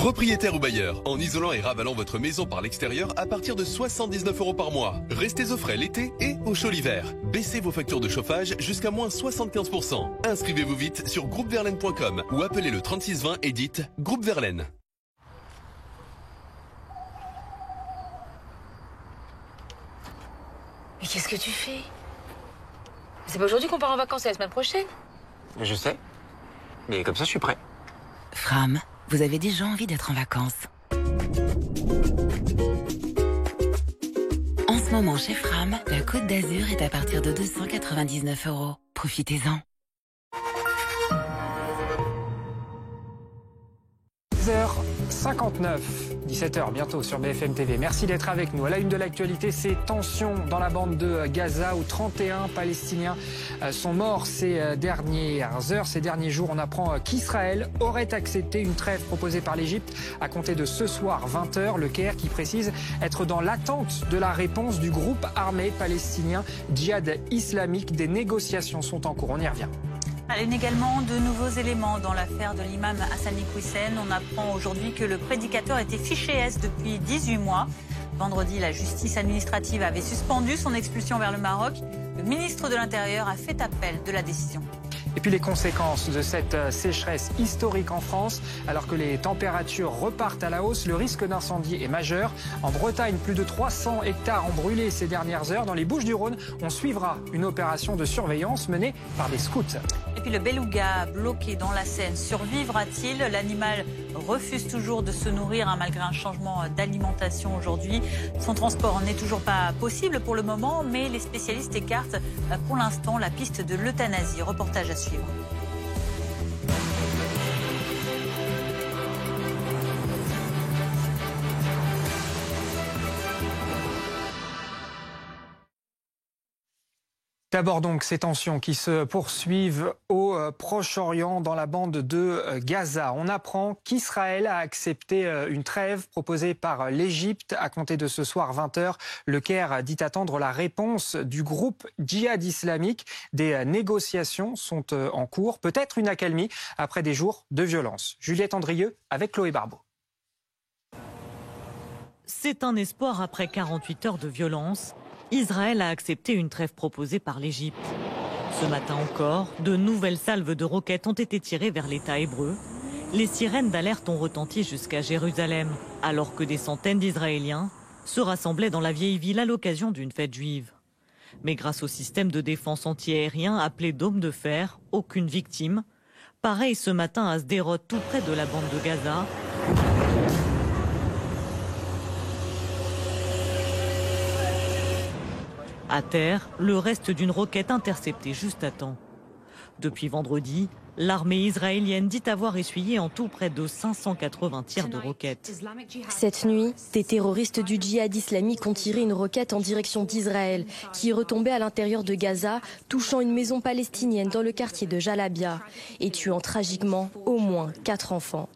Propriétaire ou bailleur, en isolant et ravalant votre maison par l'extérieur à partir de 79 € par mois. Restez au frais l'été et au chaud l'hiver. Baissez vos factures de chauffage jusqu'à moins 75%. Inscrivez-vous vite sur groupeverlaine.com ou appelez le 3620 et dites Groupe Verlaine. Mais qu'est-ce que tu fais? C'est pas aujourd'hui qu'on part en vacances, c'est la semaine prochaine. Je sais. Mais comme ça, je suis prêt. Fram, vous avez déjà envie d'être en vacances. En ce moment, chez Fram, la Côte d'Azur est à partir de 299 €. Profitez-en. 10h59, 17h bientôt sur BFM TV. Merci d'être avec nous. À la une de l'actualité, ces tensions dans la bande de Gaza où 31 Palestiniens sont morts ces dernières heures, ces derniers jours. On apprend qu'Israël aurait accepté une trêve proposée par l'Égypte à compter de ce soir 20h. Le Caire qui précise être dans l'attente de la réponse du groupe armé palestinien Djihad islamique. Des négociations sont en cours. On y revient. À une également, de nouveaux éléments dans l'affaire de l'imam Hassani Kouissen. On apprend aujourd'hui que le prédicateur était fiché S depuis 18 mois. Vendredi, la justice administrative avait suspendu son expulsion vers le Maroc. Le ministre de l'Intérieur a fait appel de la décision. Et puis les conséquences de cette sécheresse historique en France, alors que les températures repartent à la hausse, le risque d'incendie est majeur. En Bretagne, plus de 300 hectares ont brûlé ces dernières heures. Dans les Bouches-du-Rhône, on suivra une opération de surveillance menée par des scouts. Et puis le beluga bloqué dans la Seine, survivra-t-il? L'animal refuse toujours de se nourrir malgré un changement d'alimentation aujourd'hui. Son transport n'est toujours pas possible pour le moment, mais les spécialistes écartent pour l'instant la piste de l'euthanasie. Reportage à suivre. D'abord donc ces tensions qui se poursuivent au Proche-Orient dans la bande de Gaza. On apprend qu'Israël a accepté une trêve proposée par l'Égypte à compter de ce soir 20h. Le Caire dit attendre la réponse du groupe Djihad islamique. Des négociations sont en cours, peut-être une accalmie après des jours de violence. Juliette Andrieux avec Chloé Barbeau. C'est un espoir après 48 heures de violence. Israël a accepté une trêve proposée par l'Égypte. Ce matin encore, de nouvelles salves de roquettes ont été tirées vers l'État hébreu. Les sirènes d'alerte ont retenti jusqu'à Jérusalem, alors que des centaines d'Israéliens se rassemblaient dans la vieille ville à l'occasion d'une fête juive. Mais grâce au système de défense antiaérien appelé Dôme de fer, aucune victime. Pareil ce matin à Sderot, tout près de la bande de Gaza. À terre, le reste d'une roquette interceptée juste à temps. Depuis vendredi, l'armée israélienne dit avoir essuyé en tout près de 580 tirs de roquettes. Cette nuit, des terroristes du djihad islamique ont tiré une roquette en direction d'Israël, qui est retombée à l'intérieur de Gaza, touchant une maison palestinienne dans le quartier de Jalabia et tuant tragiquement au moins 4 enfants.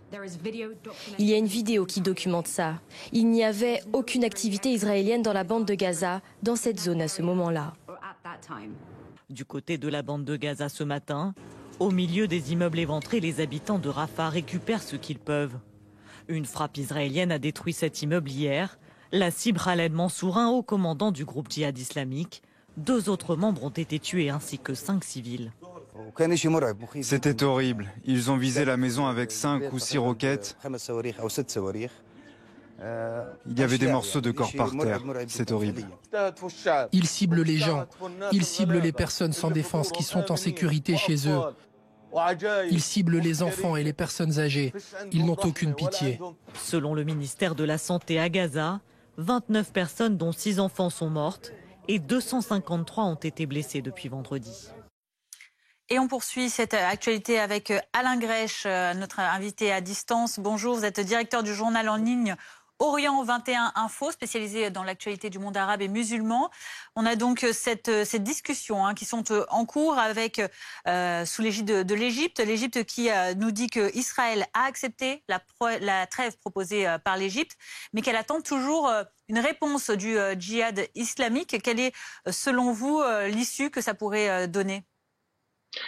Il y a une vidéo qui documente ça. Il n'y avait aucune activité israélienne dans la bande de Gaza, dans cette zone à ce moment-là. Du côté de la bande de Gaza ce matin, au milieu des immeubles éventrés, les habitants de Rafah récupèrent ce qu'ils peuvent. Une frappe israélienne a détruit cet immeuble hier. La cible Khaled Mansour, un haut commandant du groupe djihad islamique. 2 autres membres ont été tués ainsi que 5 civils. C'était horrible. Ils ont visé la maison avec 5 ou 6 roquettes. Il y avait des morceaux de corps par terre. C'est horrible. Ils ciblent les gens. Ils ciblent les personnes sans défense qui sont en sécurité chez eux. Ils ciblent les enfants et les personnes âgées. Ils n'ont aucune pitié. Selon le ministère de la Santé à Gaza, 29 personnes dont 6 enfants sont mortes et 253 ont été blessées depuis vendredi. Et on poursuit cette actualité avec Alain Grèche, notre invité à distance. Bonjour, vous êtes directeur du journal en ligne Orient 21 Info, spécialisé dans l'actualité du monde arabe et musulman. On a donc cette discussion qui sont en cours avec sous l'égide de l'Égypte. L'Égypte qui nous dit qu'Israël a accepté la trêve proposée par l'Égypte, mais qu'elle attend toujours une réponse du djihad islamique. Quelle est, selon vous, l'issue que ça pourrait donner ?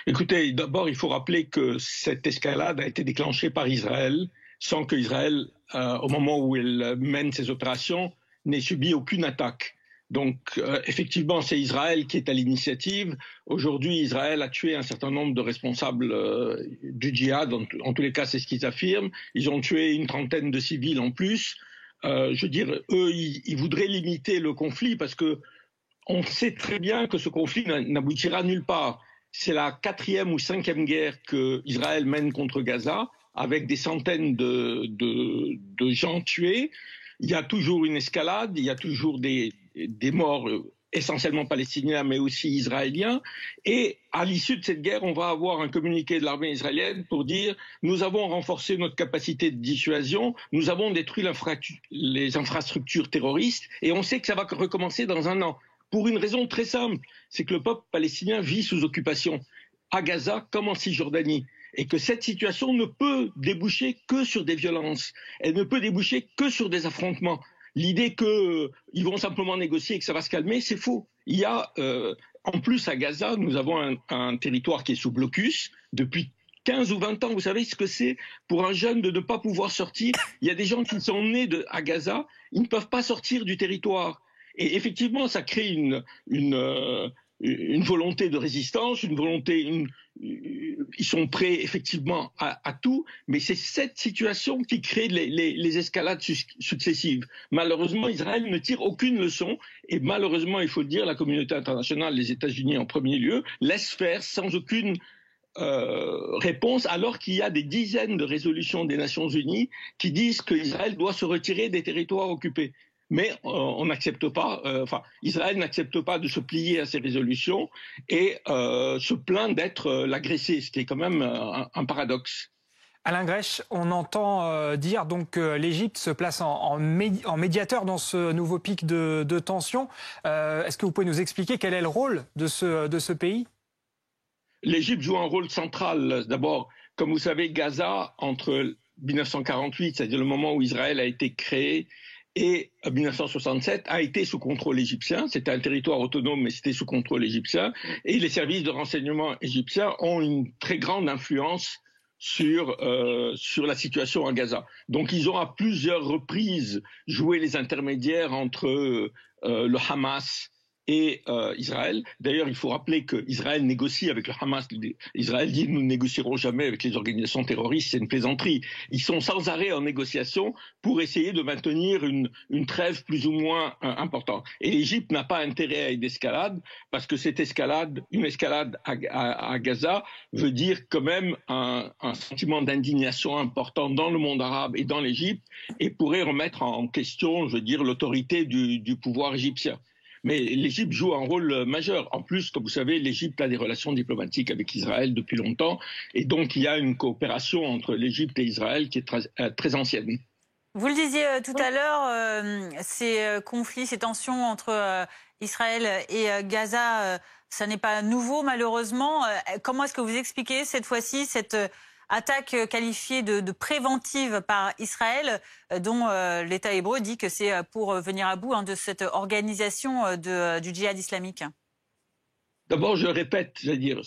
Écoutez, d'abord, il faut rappeler que cette escalade a été déclenchée par Israël sans qu'Israël, au moment où elle mène ses opérations, n'ait subi aucune attaque. Donc, effectivement, c'est Israël qui est à l'initiative. Aujourd'hui, Israël a tué un certain nombre de responsables du djihad. En tous les cas, c'est ce qu'ils affirment. Ils ont tué une trentaine de civils en plus. Je veux dire, eux, ils voudraient limiter le conflit parce que on sait très bien que ce conflit n'aboutira nulle part. C'est la 4e ou 5e guerre que Israël mène contre Gaza, avec des centaines de gens tués. Il y a toujours une escalade, il y a toujours des morts essentiellement palestiniens, mais aussi israéliens. Et à l'issue de cette guerre, on va avoir un communiqué de l'armée israélienne pour dire « Nous avons renforcé notre capacité de dissuasion, nous avons détruit les infrastructures terroristes, et on sait que ça va recommencer dans un an. » Pour une raison très simple, c'est que le peuple palestinien vit sous occupation, à Gaza comme en Cisjordanie. Et que cette situation ne peut déboucher que sur des violences. Elle ne peut déboucher que sur des affrontements. L'idée qu'ils vont simplement négocier et que ça va se calmer, c'est faux. Il y a, en plus à Gaza, nous avons un territoire qui est sous blocus depuis 15 ou 20 ans. Vous savez ce que c'est pour un jeune de ne pas pouvoir sortir? Il y a des gens qui sont nés à Gaza, ils ne peuvent pas sortir du territoire. Et effectivement, ça crée une volonté de résistance, une volonté, ils sont prêts effectivement à tout, mais c'est cette situation qui crée les escalades successives. Malheureusement, Israël ne tire aucune leçon, et malheureusement, il faut le dire, la communauté internationale, les États-Unis en premier lieu, laisse faire sans aucune réponse, alors qu'il y a des dizaines de résolutions des Nations Unies qui disent qu'Israël doit se retirer des territoires occupés. Mais on n'accepte pas, Israël n'accepte pas de se plier à ces résolutions et se plaint d'être l'agressé, ce qui est quand même un paradoxe. Alain Grech, on entend dire donc que l'Égypte se place en médiateur dans ce nouveau pic de tension. Est-ce que vous pouvez nous expliquer quel est le rôle de ce pays? L'Égypte joue un rôle central. D'abord, comme vous savez, Gaza, entre 1948, c'est-à-dire le moment où Israël a été créé, et 1967 a été sous contrôle égyptien. C'était un territoire autonome, mais c'était sous contrôle égyptien. Et les services de renseignement égyptiens ont une très grande influence sur la situation à Gaza. Donc ils ont à plusieurs reprises joué les intermédiaires entre le Hamas et Israël. D'ailleurs, il faut rappeler qu'Israël négocie avec le Hamas. Israël dit « nous ne négocierons jamais avec les organisations terroristes », c'est une plaisanterie. Ils sont sans arrêt en négociation pour essayer de maintenir une trêve plus ou moins importante. Et l'Égypte n'a pas intérêt à une escalade, parce que cette escalade, une escalade à Gaza, veut dire quand même un sentiment d'indignation important dans le monde arabe et dans l'Égypte, et pourrait remettre en question, je veux dire, l'autorité du pouvoir égyptien. Mais l'Égypte joue un rôle majeur. En plus, comme vous savez, l'Égypte a des relations diplomatiques avec Israël depuis longtemps. Et donc, il y a une coopération entre l'Égypte et Israël qui est très ancienne. Vous le disiez tout à l'heure, ces conflits, ces tensions entre Israël et Gaza, ça n'est pas nouveau malheureusement. Comment est-ce que vous expliquez cette fois-ci cette attaque qualifiée de préventive par Israël, dont l'État hébreu dit que c'est pour venir à bout de cette organisation du djihad islamique? D'abord, je répète, c'est-à-dire,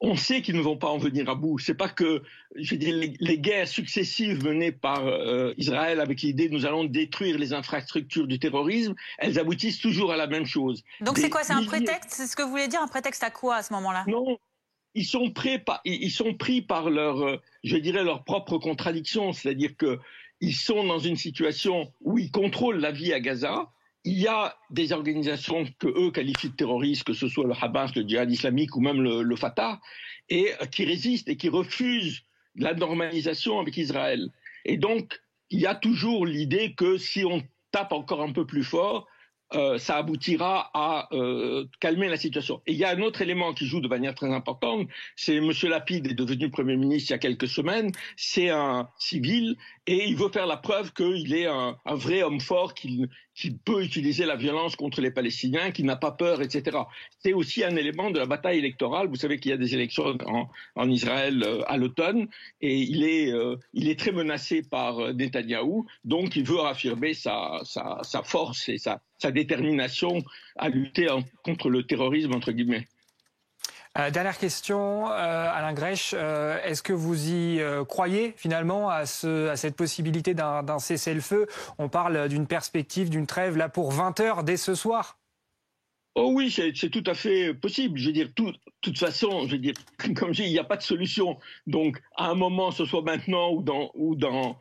on sait qu'ils ne vont pas en venir à bout. C'est pas que, je veux dire, les guerres successives menées par Israël avec l'idée nous allons détruire les infrastructures du terrorisme, elles aboutissent toujours à la même chose. Donc c'est quoi, c'est un prétexte? C'est ce que vous voulez dire, un prétexte à quoi à ce moment-là? Non. Ils sont pris par leur propre contradiction, c'est-à-dire qu'ils sont dans une situation où ils contrôlent la vie à Gaza. Il y a des organisations que eux qualifient de terroristes, que ce soit le Hamas, le djihad islamique ou même le Fatah, et qui résistent et qui refusent la normalisation avec Israël. Et donc, il y a toujours l'idée que si on tape encore un peu plus fort, ça aboutira à calmer la situation. Et il y a un autre élément qui joue de manière très importante, c'est M. Lapid est devenu Premier ministre il y a quelques semaines, c'est un civil et il veut faire la preuve qu'il est un vrai homme fort, qu'il peut utiliser la violence contre les Palestiniens, qu'il n'a pas peur, etc. C'est aussi un élément de la bataille électorale. Vous savez qu'il y a des élections en Israël à l'automne et il est très menacé par Netanyahou, donc il veut affirmer sa force et sa détermination à lutter contre le terrorisme, entre guillemets. Dernière question, Alain Grech, est-ce que vous y croyez finalement à cette possibilité d'un cessez-le-feu? On parle d'une perspective, d'une trêve là pour 20 heures dès ce soir. Oh oui, c'est tout à fait possible. Je veux dire, de toute façon, je veux dire, comme je dis, il n'y a pas de solution. Donc, à un moment, ce soit maintenant ou dans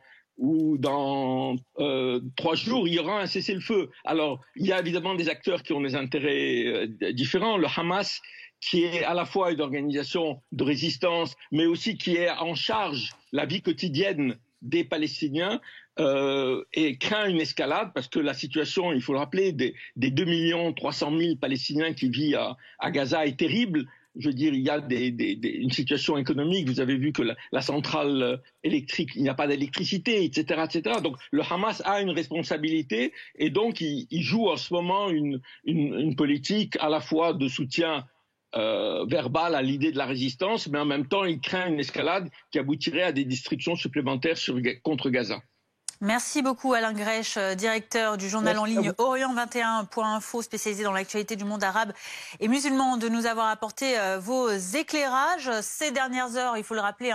3 jours, il y aura un cessez-le-feu. Alors, il y a évidemment des acteurs qui ont des intérêts différents. Le Hamas, qui est à la fois une organisation de résistance, mais aussi qui est en charge la vie quotidienne des Palestiniens, et craint une escalade parce que la situation, il faut le rappeler, des 2 300 000 Palestiniens qui vivent à Gaza est terrible. Je veux dire, il y a une situation économique. Vous avez vu que la centrale électrique, il n'y a pas d'électricité, etc., etc. Donc, le Hamas a une responsabilité et donc il joue en ce moment une politique à la fois de soutien verbal à l'idée de la résistance, mais en même temps, il craint une escalade qui aboutirait à des destructions supplémentaires contre Gaza. Merci beaucoup Alain Grech, directeur du journal en ligne Orient21.info, spécialisé dans l'actualité du monde arabe et musulman, de nous avoir apporté vos éclairages. Ces dernières heures, il faut le rappeler,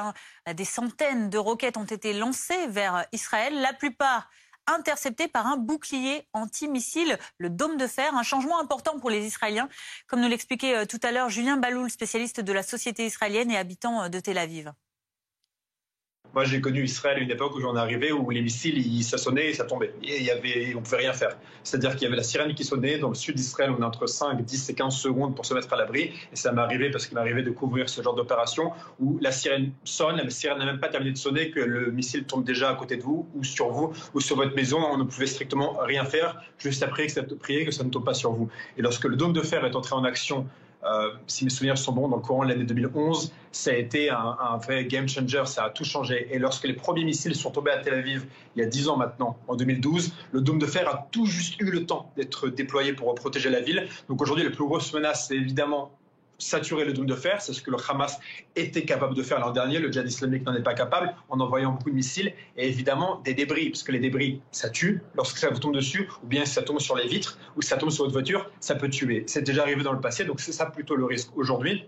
des centaines de roquettes ont été lancées vers Israël, la plupart interceptées par un bouclier antimissile, le dôme de fer, un changement important pour les Israéliens, comme nous l'expliquait tout à l'heure Julien Baloul, spécialiste de la société israélienne et habitant de Tel Aviv. Moi, j'ai connu Israël à une époque où j'en arrivais, où les missiles, ça sonnait et ça tombait. Et on ne pouvait rien faire. C'est-à-dire qu'il y avait la sirène qui sonnait. Dans le sud d'Israël, on a entre 5, 10 et 15 secondes pour se mettre à l'abri. Et ça m'est arrivé parce qu'il m'arrivait de couvrir ce genre d'opération où la sirène sonne, la sirène n'a même pas terminé de sonner, que le missile tombe déjà à côté de vous ou sur votre maison. On ne pouvait strictement rien faire, juste après prier que ça ne tombe pas sur vous. Et lorsque le dôme de fer est entré en action, si mes souvenirs sont bons, dans le courant de l'année 2011, ça a été un vrai game changer, ça a tout changé. Et lorsque les premiers missiles sont tombés à Tel Aviv, il y a 10 ans maintenant, en 2012, le dôme de fer a tout juste eu le temps d'être déployé pour protéger la ville. Donc aujourd'hui, la plus grosse menace, c'est évidemment saturer le dôme de fer, c'est ce que le Hamas était capable de faire l'an dernier. Le djihad islamique n'en est pas capable en envoyant beaucoup de missiles et évidemment des débris, parce que les débris, ça tue lorsque ça vous tombe dessus, ou bien si ça tombe sur les vitres, ou si ça tombe sur votre voiture, ça peut tuer. C'est déjà arrivé dans le passé, donc c'est ça plutôt le risque aujourd'hui.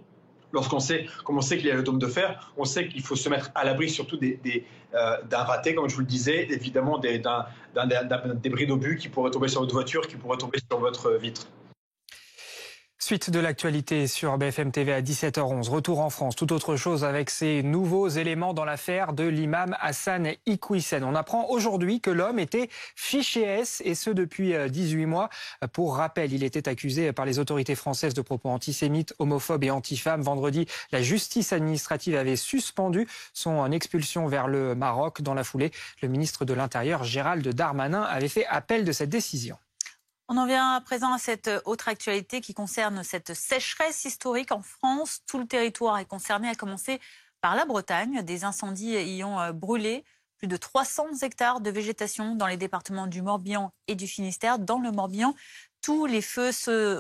Lorsqu'on sait, comme on sait qu'il y a le dôme de fer, on sait qu'il faut se mettre à l'abri surtout d'un raté, comme je vous le disais, évidemment d'un débris d'obus qui pourrait tomber sur votre voiture, qui pourrait tomber sur votre vitre. Suite de l'actualité sur BFM TV à 17h11. Retour en France, tout autre chose avec ces nouveaux éléments dans l'affaire de l'imam Hassan Iquissen. On apprend aujourd'hui que l'homme était fiché S et ce depuis 18 mois. Pour rappel, il était accusé par les autorités françaises de propos antisémites, homophobes et anti-femmes. Vendredi, la justice administrative avait suspendu son expulsion vers le Maroc. Dans la foulée, le ministre de l'Intérieur, Gérald Darmanin, avait fait appel de cette décision. On en vient à présent à cette autre actualité qui concerne cette sécheresse historique en France. Tout le territoire est concerné, à commencer par la Bretagne. Des incendies y ont brûlé plus de 300 hectares de végétation dans les départements du Morbihan et du Finistère. Dans le Morbihan, tous les feux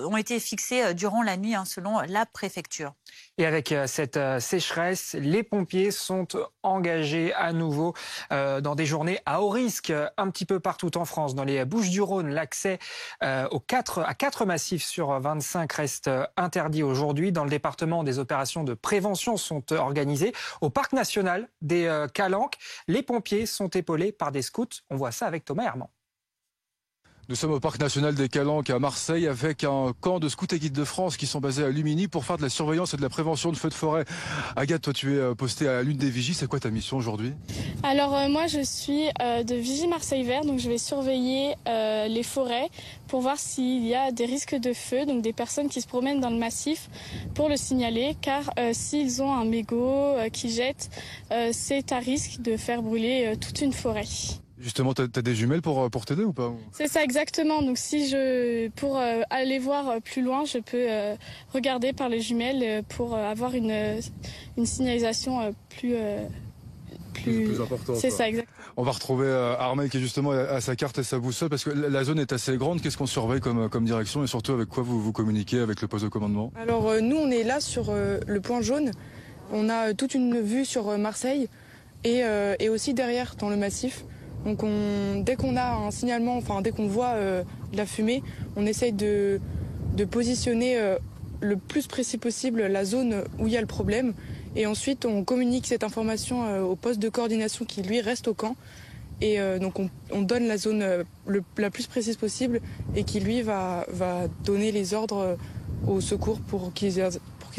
ont été fixés durant la nuit, selon la préfecture. Et avec cette sécheresse, les pompiers sont engagés à nouveau dans des journées à haut risque un petit peu partout en France. Dans les Bouches-du-Rhône, l'accès à 4 massifs sur 25 reste interdit aujourd'hui. Dans le département, des opérations de prévention sont organisées. Au parc national des Calanques, les pompiers sont épaulés par des scouts. On voit ça avec Thomas Herman. Nous sommes au parc national des Calanques à Marseille avec un camp de scouts et guides de France qui sont basés à Lumini pour faire de la surveillance et de la prévention de feux de forêt. Agathe, toi tu es postée à l'une des vigies, c'est quoi ta mission aujourd'hui? Alors moi je suis de Vigie Marseille Vert, donc je vais surveiller les forêts pour voir s'il y a des risques de feu, donc des personnes qui se promènent dans le massif pour le signaler, car s'ils ont un mégot qui jette, c'est à risque de faire brûler toute une forêt. Justement, tu as des jumelles pour t'aider ou pas? C'est ça exactement, donc pour aller voir plus loin, je peux regarder par les jumelles pour avoir une signalisation plus importante. C'est ça exactement. On va retrouver Armel qui est justement à sa carte et sa boussole parce que la zone est assez grande. Qu'est-ce qu'on surveille comme direction et surtout avec quoi vous communiquez avec le poste de commandement? Alors nous on est là sur le point jaune, on a toute une vue sur Marseille et aussi derrière dans le massif. Donc dès qu'on a un signalement, enfin dès qu'on voit de la fumée, on essaye de positionner le plus précis possible la zone où il y a le problème. Et ensuite, on communique cette information au poste de coordination qui, lui, reste au camp. Et donc, on donne la zone la plus précise possible et qui, lui, va donner les ordres aux secours pour qu'ils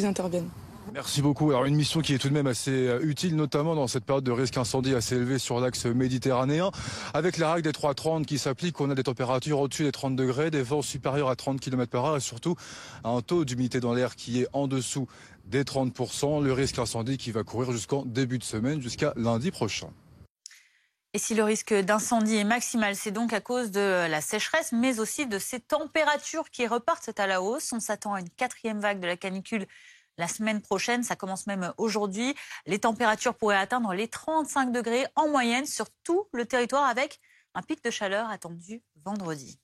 interviennent. Merci beaucoup. Alors une mission qui est tout de même assez utile, notamment dans cette période de risque incendie assez élevé sur l'axe méditerranéen, avec la règle des 3,30 qui s'applique. On a des températures au-dessus des 30 degrés, des vents supérieurs à 30 km/h et surtout un taux d'humidité dans l'air qui est en dessous des 30%. Le risque incendie qui va courir jusqu'en début de semaine, jusqu'à lundi prochain. Et si le risque d'incendie est maximal, c'est donc à cause de la sécheresse, mais aussi de ces températures qui repartent à la hausse. On s'attend à une 4e vague de la canicule la semaine prochaine, ça commence même aujourd'hui. Les températures pourraient atteindre les 35 degrés en moyenne sur tout le territoire avec un pic de chaleur attendu vendredi.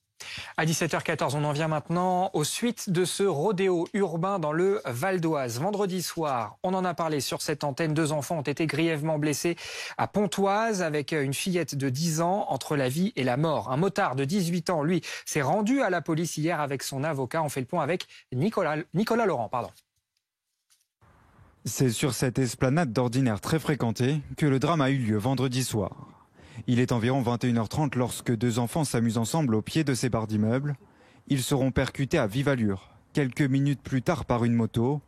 À 17h14, on en vient maintenant aux suites de ce rodéo urbain dans le Val d'Oise. Vendredi soir, on en a parlé sur cette antenne. 2 enfants ont été grièvement blessés à Pontoise avec une fillette de 10 ans entre la vie et la mort. Un motard de 18 ans, lui, s'est rendu à la police hier avec son avocat. On fait le point avec Nicolas Laurent. C'est sur cette esplanade d'ordinaire très fréquentée que le drame a eu lieu vendredi soir. Il est environ 21h30 lorsque 2 enfants s'amusent ensemble au pied de ces barres d'immeubles. Ils seront percutés à vive allure, quelques minutes plus tard par une moto,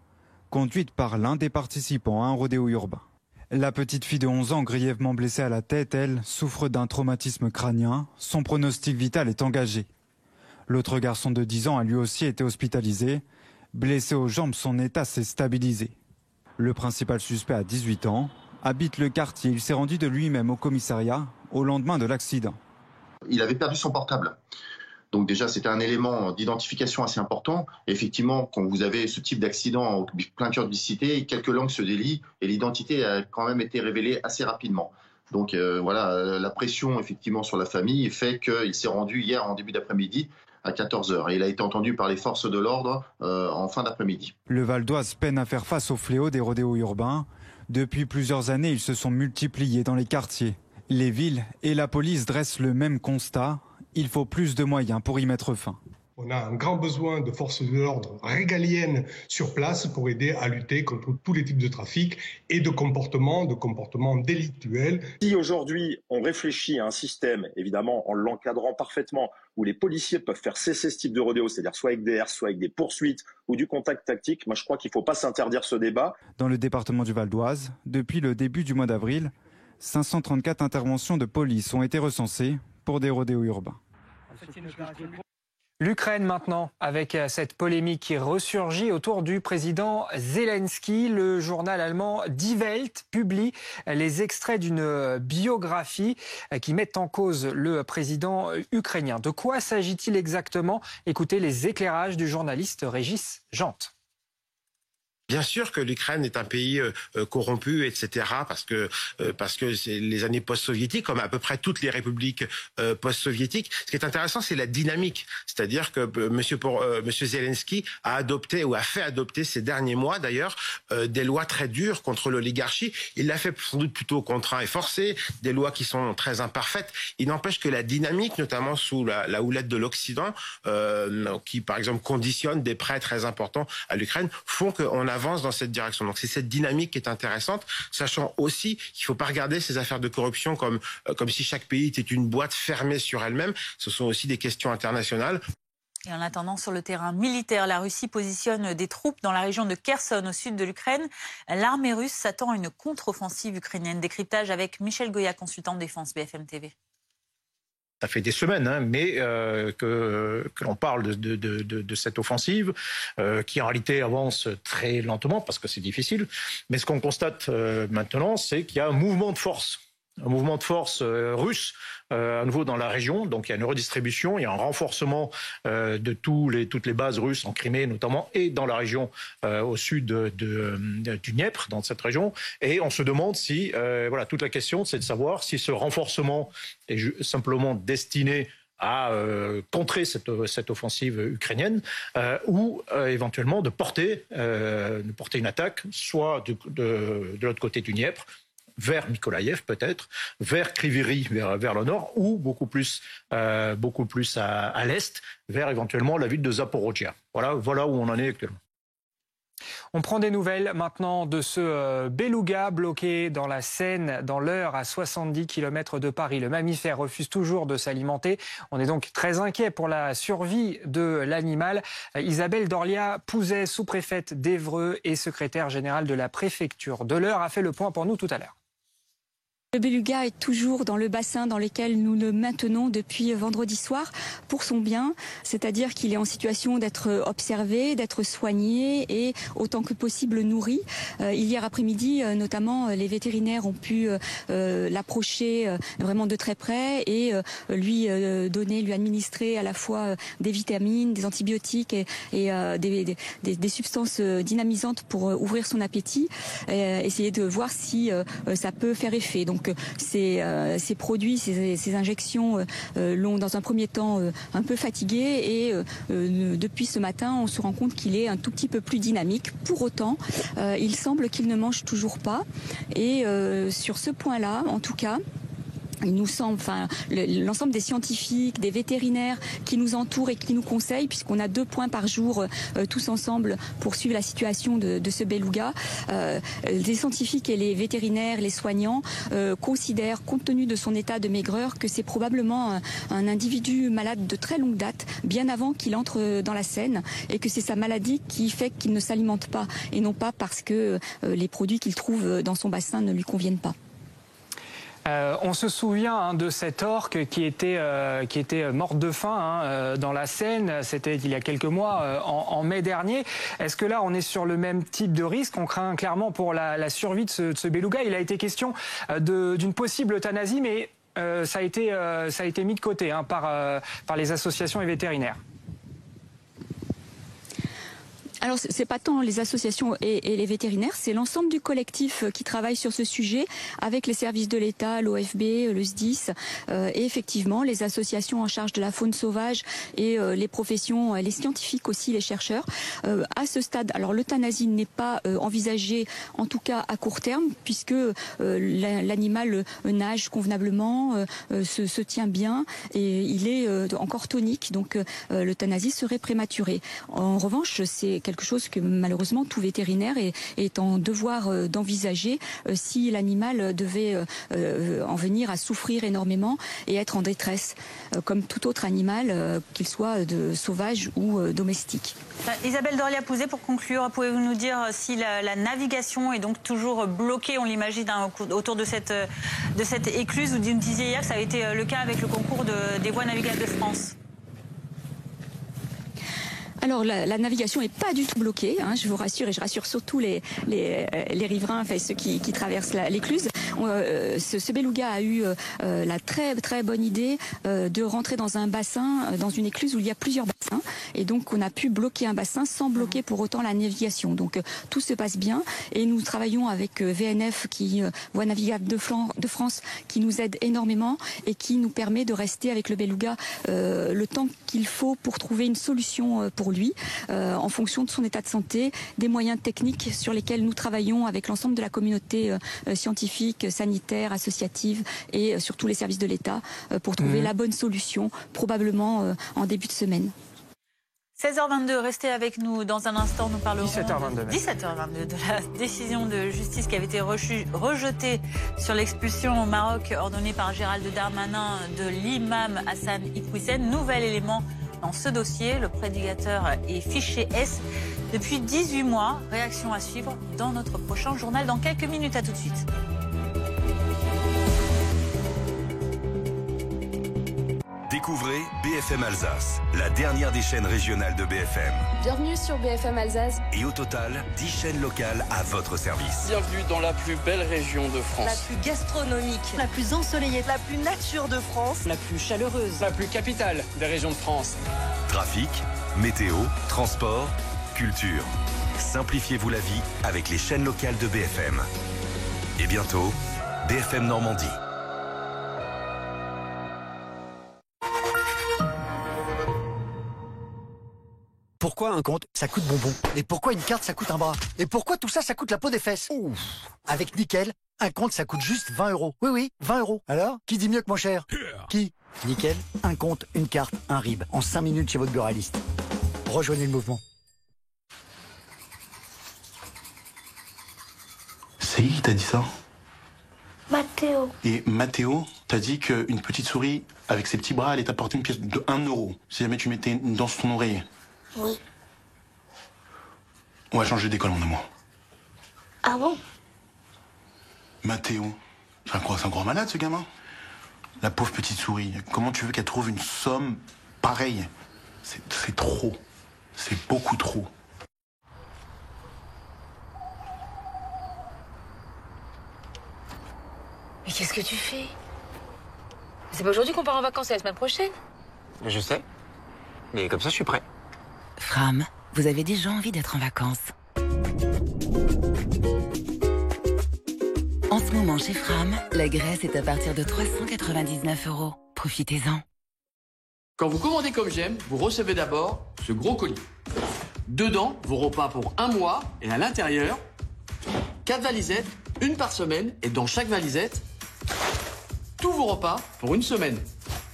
conduite par l'un des participants à un rodéo urbain. La petite fille de 11 ans, grièvement blessée à la tête, elle, souffre d'un traumatisme crânien. Son pronostic vital est engagé. L'autre garçon de 10 ans a lui aussi été hospitalisé. Blessé aux jambes, son état s'est stabilisé. Le principal suspect a 18 ans, habite le quartier. Il s'est rendu de lui-même au commissariat au lendemain de l'accident. Il avait perdu son portable. Donc déjà, c'était un élément d'identification assez important. Effectivement, quand vous avez ce type d'accident au plein cœur de cité, quelques langues se délient et l'identité a quand même été révélée assez rapidement. Donc voilà, la pression effectivement sur la famille fait qu'il s'est rendu hier en début d'après-midi à 14h. Et il a été entendu par les forces de l'ordre en fin d'après-midi. Le Val d'Oise peine à faire face au fléau des rodéos urbains. Depuis plusieurs années, ils se sont multipliés dans les quartiers. Les villes et la police dressent le même constat. Il faut plus de moyens pour y mettre fin. On a un grand besoin de forces de l'ordre régaliennes sur place pour aider à lutter contre tous les types de trafic et de comportements délictuels. Si aujourd'hui on réfléchit à un système, évidemment en l'encadrant parfaitement, où les policiers peuvent faire cesser ce type de rodéo, c'est-à-dire soit avec des airs, soit avec des poursuites ou du contact tactique, moi je crois qu'il ne faut pas s'interdire ce débat. Dans le département du Val d'Oise, depuis le début du mois d'avril, 534 interventions de police ont été recensées pour des rodéos urbains. L'Ukraine maintenant, avec cette polémique qui ressurgit autour du président Zelensky. Le journal allemand Die Welt publie les extraits d'une biographie qui met en cause le président ukrainien. De quoi s'agit-il exactement? Écoutez les éclairages du journaliste Régis Jantes. Bien sûr que l'Ukraine est un pays corrompu, etc., parce que c'est les années post-soviétiques, comme à peu près toutes les républiques post-soviétiques. Ce qui est intéressant, c'est la dynamique. C'est-à-dire que Monsieur Zelensky a adopté ou a fait adopter ces derniers mois, d'ailleurs, des lois très dures contre l'oligarchie. Il l'a fait sans doute plutôt contraint et forcé, des lois qui sont très imparfaites. Il n'empêche que la dynamique, notamment sous la houlette de l'Occident, qui par exemple conditionne des prêts très importants à l'Ukraine, font qu'on avance dans cette direction. Donc c'est cette dynamique qui est intéressante, sachant aussi qu'il ne faut pas regarder ces affaires de corruption comme si chaque pays était une boîte fermée sur elle-même. Ce sont aussi des questions internationales. Et en attendant, sur le terrain militaire, la Russie positionne des troupes dans la région de Kherson, au sud de l'Ukraine. L'armée russe s'attend à une contre-offensive ukrainienne. Décryptage avec Michel Goya, consultant de défense BFM TV. Ça fait des semaines, mais que l'on parle de cette offensive, qui en réalité avance très lentement parce que c'est difficile. Mais ce qu'on constate maintenant, c'est qu'il y a un mouvement de force russe à nouveau dans la région. Donc il y a une redistribution, il y a un renforcement de toutes les bases russes en Crimée notamment et dans la région au sud du Dniepr, dans cette région. Et on se demande si, toute la question c'est de savoir si ce renforcement est simplement destiné à contrer cette offensive ukrainienne ou éventuellement de porter une attaque soit de l'autre côté du Dniepr, vers Mykolaïev peut-être, vers Kryvyi, vers le nord, ou beaucoup plus à l'est, vers éventuellement la ville de Zaporijia. Voilà où on en est actuellement. On prend des nouvelles maintenant de ce beluga bloqué dans la Seine, dans l'Eure, à 70 km de Paris. Le mammifère refuse toujours de s'alimenter. On est donc très inquiet pour la survie de l'animal. Isabelle Dorlia-Pouzet, sous-préfète d'Évreux et secrétaire générale de la préfecture de l'Eure, a fait le point pour nous tout à l'heure. Le beluga est toujours dans le bassin dans lequel nous le maintenons depuis vendredi soir pour son bien, c'est-à-dire qu'il est en situation d'être observé, d'être soigné et autant que possible nourri. Hier après-midi, notamment, les vétérinaires ont pu l'approcher vraiment de très près et lui administrer à la fois des vitamines, des antibiotiques et des substances dynamisantes pour ouvrir son appétit, essayer de voir si ça peut faire effet. Donc ces produits, ces injections l'ont dans un premier temps un peu fatigué et depuis ce matin on se rend compte qu'il est un tout petit peu plus dynamique. Pour autant, il semble qu'il ne mange toujours pas et sur ce point-là, en tout cas, il nous semble, l'ensemble des scientifiques, des vétérinaires qui nous entourent et qui nous conseillent, puisqu'on a 2 points par jour tous ensemble pour suivre la situation de ce beluga. Les scientifiques et les vétérinaires, les soignants considèrent, compte tenu de son état de maigreur, que c'est probablement un individu malade de très longue date, bien avant qu'il entre dans la Seine, et que c'est sa maladie qui fait qu'il ne s'alimente pas, et non pas parce que les produits qu'il trouve dans son bassin ne lui conviennent pas. On se souvient de cette orque qui était morte de faim dans la Seine. C'était il y a quelques mois, en mai dernier. Est-ce que là, on est sur le même type de risque? On craint clairement pour la survie de ce beluga. Il a été question d'une possible euthanasie, mais ça a été mis de côté par les associations et vétérinaires. Alors, c'est pas tant les associations et les vétérinaires, c'est l'ensemble du collectif qui travaille sur ce sujet avec les services de l'État, l'OFB, le SDIS et effectivement les associations en charge de la faune sauvage et les professions, les scientifiques aussi, les chercheurs. À ce stade, alors l'euthanasie n'est pas envisagée, en tout cas à court terme, puisque l'animal nage convenablement, se tient bien et il est encore tonique, donc l'euthanasie serait prématurée. En revanche, c'est quelque chose que malheureusement tout vétérinaire est en devoir d'envisager si l'animal devait en venir à souffrir énormément et être en détresse, comme tout autre animal, qu'il soit sauvage ou domestique. Isabelle Dorlia-Pouzet, pour conclure, pouvez-vous nous dire si la navigation est donc toujours bloquée, on l'imagine, autour de cette écluse? Vous nous disiez hier que ça avait été le cas avec le concours des voies navigables de France. Alors la navigation n'est pas du tout bloquée, je vous rassure, et je rassure surtout les riverains, ceux qui traversent l'écluse. Ce beluga a eu la très bonne idée de rentrer dans un bassin, dans une écluse où il y a plusieurs bassins, et donc on a pu bloquer un bassin sans bloquer pour autant la navigation. Donc tout se passe bien et nous travaillons avec VNF, Voies navigables de France, qui nous aide énormément et qui nous permet de rester avec le beluga le temps qu'il faut pour trouver une solution pour lui, en fonction de son état de santé, des moyens techniques sur lesquels nous travaillons avec l'ensemble de la communauté scientifique, sanitaire, associative et surtout les services de l'État pour trouver la bonne solution, probablement en début de semaine. 16h22, restez avec nous. Dans un instant, nous parlerons 17h22 de la décision de justice qui avait été rejetée sur l'expulsion au Maroc ordonnée par Gérald Darmanin de l'imam Hassan Iquioussen. Nouvel élément dans ce dossier, le prédicateur est fiché S depuis 18 mois. Réaction à suivre dans notre prochain journal dans quelques minutes. À tout de suite. Découvrez BFM Alsace, la dernière des chaînes régionales de BFM. Bienvenue sur BFM Alsace. Et au total, 10 chaînes locales à votre service. Bienvenue dans la plus belle région de France. La plus gastronomique, la plus ensoleillée, la plus nature de France, la plus chaleureuse, la plus capitale des régions de France. Trafic, météo, transport, culture. Simplifiez-vous la vie avec les chaînes locales de BFM. Et bientôt, BFM Normandie. Pourquoi un compte, ça coûte bonbon? Et pourquoi une carte, ça coûte un bras? Et pourquoi tout ça, ça coûte la peau des fesses? Ouf. Avec Nickel, un compte, ça coûte juste 20 €. Oui, 20 €. Alors, qui dit mieux que moins cher? Qui? Nickel, un compte, une carte, un RIB. En 5 minutes chez votre buraliste. Rejoignez le mouvement. C'est qui t'a dit ça? Mathéo. Et Mathéo t'a dit qu'une petite souris, avec ses petits bras, allait t'apporter une pièce de 1 euro. Si jamais tu mettais dans ton oreiller. Oui. On va changer d'école, mon amour. Ah bon? Mathéo, c'est un gros malade, ce gamin. La pauvre petite souris, comment tu veux qu'elle trouve une somme pareille? C'est trop. C'est beaucoup trop. Mais qu'est-ce que tu fais? C'est pas aujourd'hui qu'on part en vacances, c'est la semaine prochaine. Je sais. Mais comme ça, je suis prêt. Fram, vous avez déjà envie d'être en vacances. En ce moment, chez Fram, la Grèce est à partir de 399 €. Profitez-en. Quand vous commandez comme j'aime, vous recevez d'abord ce gros colis. Dedans, vos repas pour 1 mois et à l'intérieur, 4 valisettes, une par semaine, et dans chaque valisette, tous vos repas pour une semaine.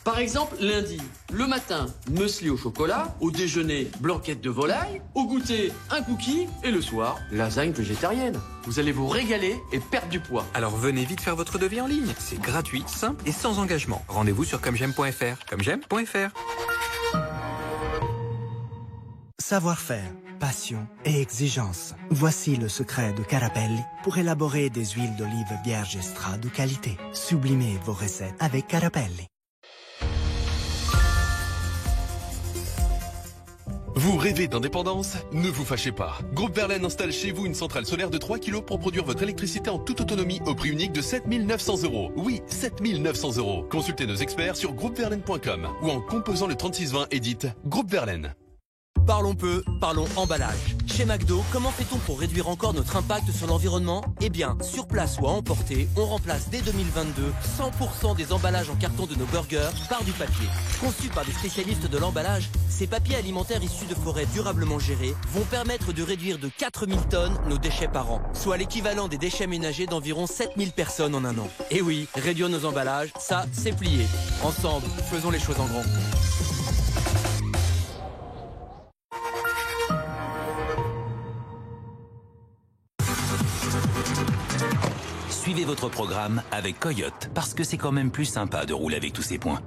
Par exemple, lundi, le matin, muesli au chocolat, au déjeuner, blanquette de volaille, au goûter, un cookie, et le soir, lasagne végétarienne. Vous allez vous régaler et perdre du poids. Alors venez vite faire votre devis en ligne. C'est gratuit, simple et sans engagement. Rendez-vous sur commejaime.fr. Commejaime.fr. Savoir-faire, passion et exigence. Voici le secret de Carapelli pour élaborer des huiles d'olive vierge extra de qualité. Sublimez vos recettes avec Carapelli. Vous rêvez d'indépendance? Ne vous fâchez pas. Groupe Verlaine installe chez vous une centrale solaire de 3 kg pour produire votre électricité en toute autonomie au prix unique de 7 900 €. Oui, 7 900 €. Consultez nos experts sur groupeverlaine.com ou en composant le 3620 et dites Groupe Verlaine. Parlons peu, parlons emballage. Chez McDo, comment fait-on pour réduire encore notre impact sur l'environnement? Eh bien, sur place ou à emporter, on remplace dès 2022 100% des emballages en carton de nos burgers par du papier. Conçus par des spécialistes de l'emballage, ces papiers alimentaires issus de forêts durablement gérées vont permettre de réduire de 4000 tonnes nos déchets par an, soit l'équivalent des déchets ménagers d'environ 7000 personnes en un an. Et oui, réduire nos emballages, ça, c'est plié. Ensemble, faisons les choses en grand. Suivez votre programme avec Coyote, parce que c'est quand même plus sympa de rouler avec tous ces points.